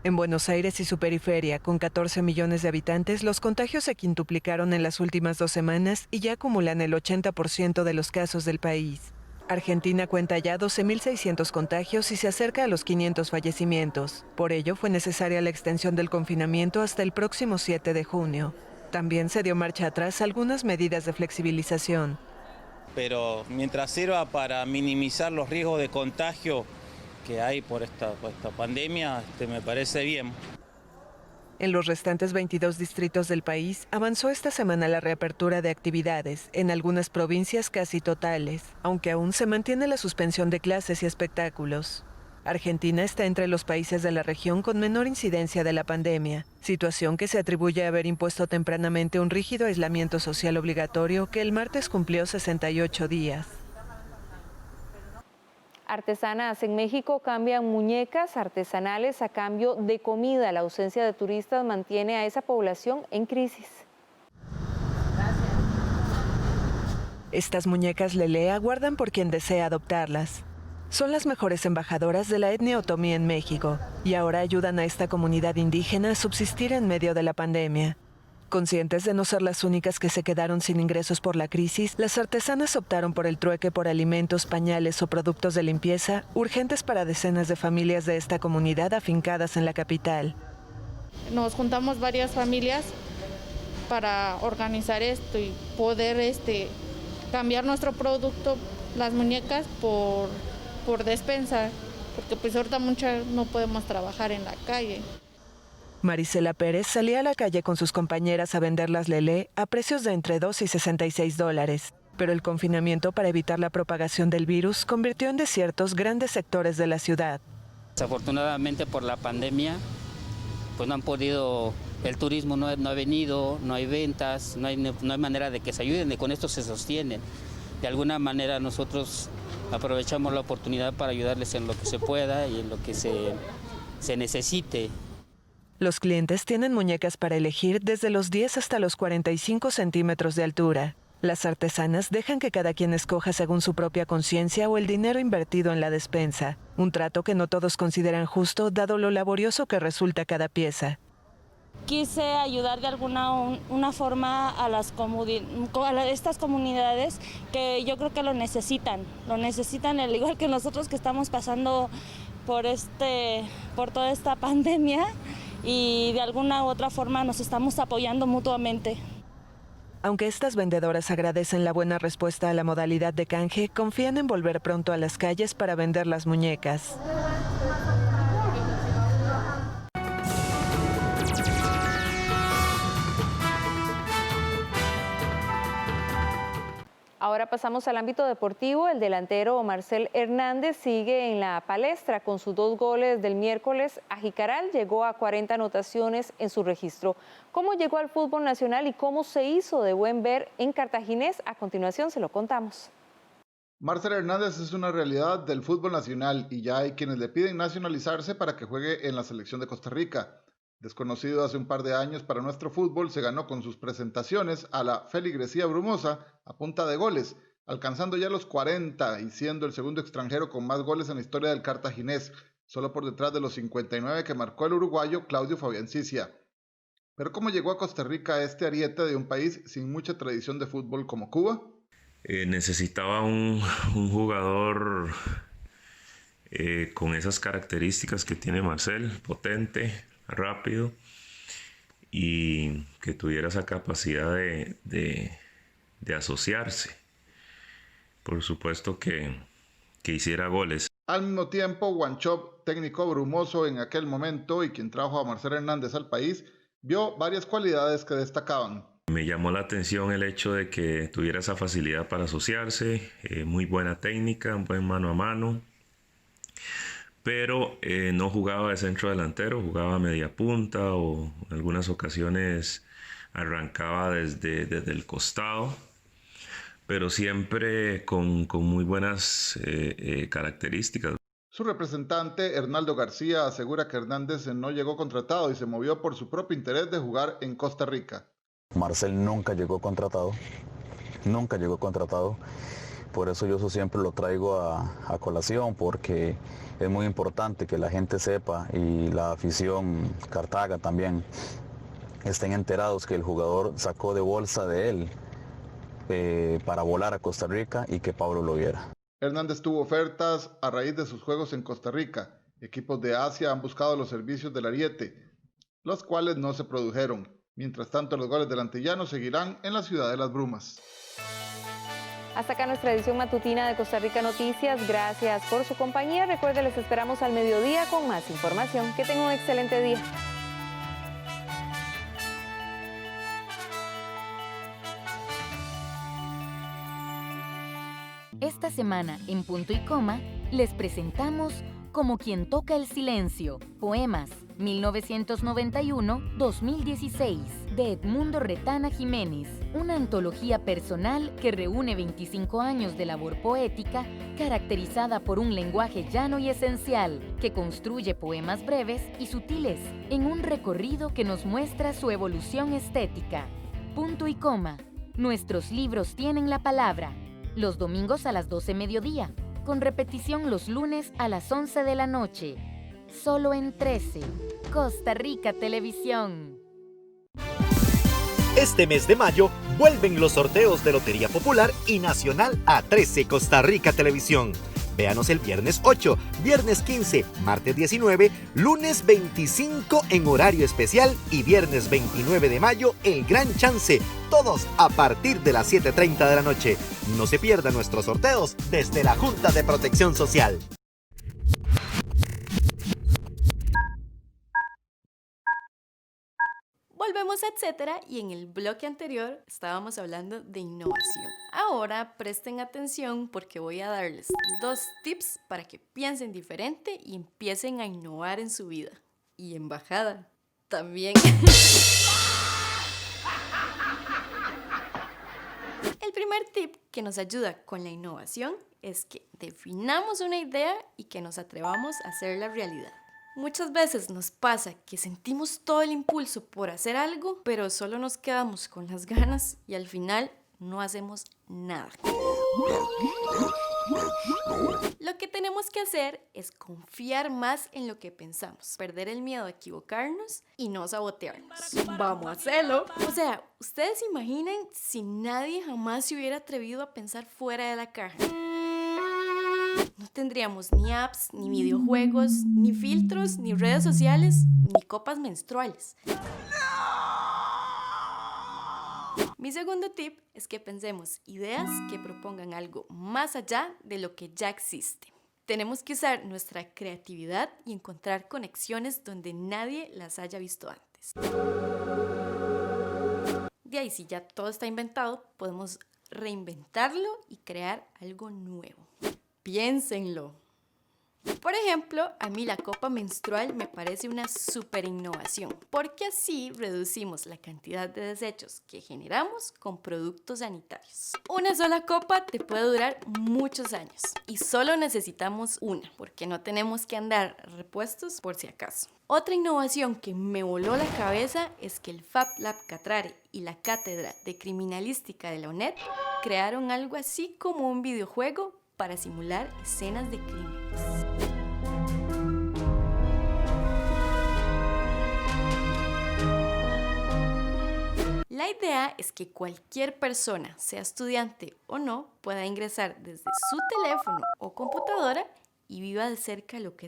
En Buenos Aires y su periferia, con 14 millones de habitantes, los contagios se quintuplicaron en las últimas 2 semanas y ya acumulan el 80% de los casos del país. Argentina cuenta ya 12.600 contagios y se acerca a los 500 fallecimientos. Por ello, fue necesaria la extensión del confinamiento hasta el próximo 7 de junio. También se dio marcha atrás algunas medidas de flexibilización. Pero mientras sirva para minimizar los riesgos de contagio que hay por esta pandemia, me parece bien. En los restantes 22 distritos del país avanzó esta semana la reapertura de actividades, en algunas provincias casi totales, aunque aún se mantiene la suspensión de clases y espectáculos. Argentina está entre los países de la región con menor incidencia de la pandemia, situación que se atribuye a haber impuesto tempranamente un rígido aislamiento social obligatorio que el martes cumplió 68 días. Artesanas en México cambian muñecas artesanales a cambio de comida. La ausencia de turistas mantiene a esa población en crisis. Estas muñecas Lele aguardan por quien desea adoptarlas. Son las mejores embajadoras de la etnia otomí en México y ahora ayudan a esta comunidad indígena a subsistir en medio de la pandemia. Conscientes de no ser las únicas que se quedaron sin ingresos por la crisis, las artesanas optaron por el trueque por alimentos, pañales o productos de limpieza, urgentes para decenas de familias de esta comunidad afincadas en la capital. Nos juntamos varias familias para organizar esto y poder cambiar nuestro producto, las muñecas, por despensa, porque pues ahorita muchas no podemos trabajar en la calle. Marisela Pérez salía a la calle con sus compañeras a vender las Lele a precios de entre $2 y $66, pero el confinamiento para evitar la propagación del virus convirtió en desiertos grandes sectores de la ciudad. Desafortunadamente por la pandemia, pues no han podido, el turismo no ha venido, no hay ventas, no hay manera de que se ayuden, y con esto se sostienen. De alguna manera nosotros aprovechamos la oportunidad para ayudarles en lo que se pueda y en lo que se necesite. Los clientes tienen muñecas para elegir desde los 10 hasta los 45 centímetros de altura. Las artesanas dejan que cada quien escoja según su propia conciencia o el dinero invertido en la despensa, un trato que no todos consideran justo dado lo laborioso que resulta cada pieza. Quise ayudar de una forma a estas comunidades que yo creo que lo necesitan al igual que nosotros que estamos pasando por toda esta pandemia. Y de alguna u otra forma nos estamos apoyando mutuamente. Aunque estas vendedoras agradecen la buena respuesta a la modalidad de canje, confían en volver pronto a las calles para vender las muñecas. Ahora pasamos al ámbito deportivo. El delantero Marcel Hernández sigue en la palestra con sus 2 goles del miércoles. A Jicaral llegó a 40 anotaciones en su registro. ¿Cómo llegó al fútbol nacional y cómo se hizo de buen ver en Cartaginés? A continuación se lo contamos. Marcel Hernández es una realidad del fútbol nacional y ya hay quienes le piden nacionalizarse para que juegue en la selección de Costa Rica. Desconocido hace un par de años para nuestro fútbol, se ganó con sus presentaciones a la feligresía brumosa a punta de goles, alcanzando ya los 40 y siendo el segundo extranjero con más goles en la historia del cartaginés, solo por detrás de los 59 que marcó el uruguayo Claudio Fabián Cicia. Pero ¿cómo llegó a Costa Rica este ariete de un país sin mucha tradición de fútbol como Cuba? Necesitaba un jugador con esas características que tiene Marcel, potente, rápido y que tuviera esa capacidad de asociarse. Por supuesto que hiciera goles. Al mismo tiempo, Wanchope, técnico brumoso en aquel momento y quien trajo a Marcelo Hernández al país, vio varias cualidades que destacaban. Me llamó la atención el hecho de que tuviera esa facilidad para asociarse, muy buena técnica, un buen mano a mano, pero no jugaba de centro delantero, jugaba media punta o en algunas ocasiones arrancaba desde el costado, pero siempre con muy buenas características. Su representante, Hernaldo García, asegura que Hernández no llegó contratado y se movió por su propio interés de jugar en Costa Rica. Marcel nunca llegó contratado, por eso yo siempre lo traigo a colación, porque es muy importante que la gente sepa y la afición Cartaga también estén enterados que el jugador sacó de bolsa de él para volar a Costa Rica y que Pablo lo viera. Hernández tuvo ofertas a raíz de sus juegos en Costa Rica. Equipos de Asia han buscado los servicios del Ariete, los cuales no se produjeron. Mientras tanto, los goles del antillano seguirán en la ciudad de las Brumas. Hasta acá nuestra edición matutina de Costa Rica Noticias. Gracias por su compañía. Recuerden, les esperamos al mediodía con más información. Que tengan un excelente día. Esta semana, en Punto y Coma, les presentamos Como quien toca el silencio, poemas 1991-2016, de Edmundo Retana Jiménez, una antología personal que reúne 25 años de labor poética, caracterizada por un lenguaje llano y esencial, que construye poemas breves y sutiles, en un recorrido que nos muestra su evolución estética. Punto y Coma, nuestros libros tienen la palabra, los domingos a las 12 mediodía, con repetición los lunes a las 11 de la noche. Solo en 13, Costa Rica Televisión. Este mes de mayo vuelven los sorteos de Lotería Popular y Nacional a 13 Costa Rica Televisión. Véanos el viernes 8, viernes 15, martes 19, lunes 25 en horario especial y viernes 29 de mayo el gran chance, todos a partir de las 7:30 de la noche. No se pierdan nuestros sorteos desde la Junta de Protección Social. Volvemos a Etcétera y en el bloque anterior estábamos hablando de innovación. Ahora presten atención porque voy a darles 2 tips para que piensen diferente y empiecen a innovar en su vida. Y en bajada también. El primer tip que nos ayuda con la innovación es que definamos una idea y que nos atrevamos a hacerla realidad. Muchas veces nos pasa que sentimos todo el impulso por hacer algo, pero solo nos quedamos con las ganas y al final no hacemos nada. Lo que tenemos que hacer es confiar más en lo que pensamos, perder el miedo a equivocarnos y no sabotearnos. ¡Vamos a hacerlo! O sea, ¿ustedes se imaginan si nadie jamás se hubiera atrevido a pensar fuera de la caja? No tendríamos ni apps, ni videojuegos, ni filtros, ni redes sociales, ni copas menstruales. Mi segundo tip es que pensemos ideas que propongan algo más allá de lo que ya existe. Tenemos que usar nuestra creatividad y encontrar conexiones donde nadie las haya visto antes. De ahí, si ya todo está inventado, podemos reinventarlo y crear algo nuevo. Piénsenlo. Por ejemplo, a mí la copa menstrual me parece una súper innovación, porque así reducimos la cantidad de desechos que generamos con productos sanitarios. Una sola copa te puede durar muchos años y solo necesitamos una, porque no tenemos que andar repuestos por si acaso. Otra innovación que me voló la cabeza es que el Fab Lab Catrare y la Cátedra de Criminalística de la UNED crearon algo así como un videojuego para simular escenas de crímenes. La idea es que cualquier persona, sea estudiante o no, pueda ingresar desde su teléfono o computadora y viva de cerca lo que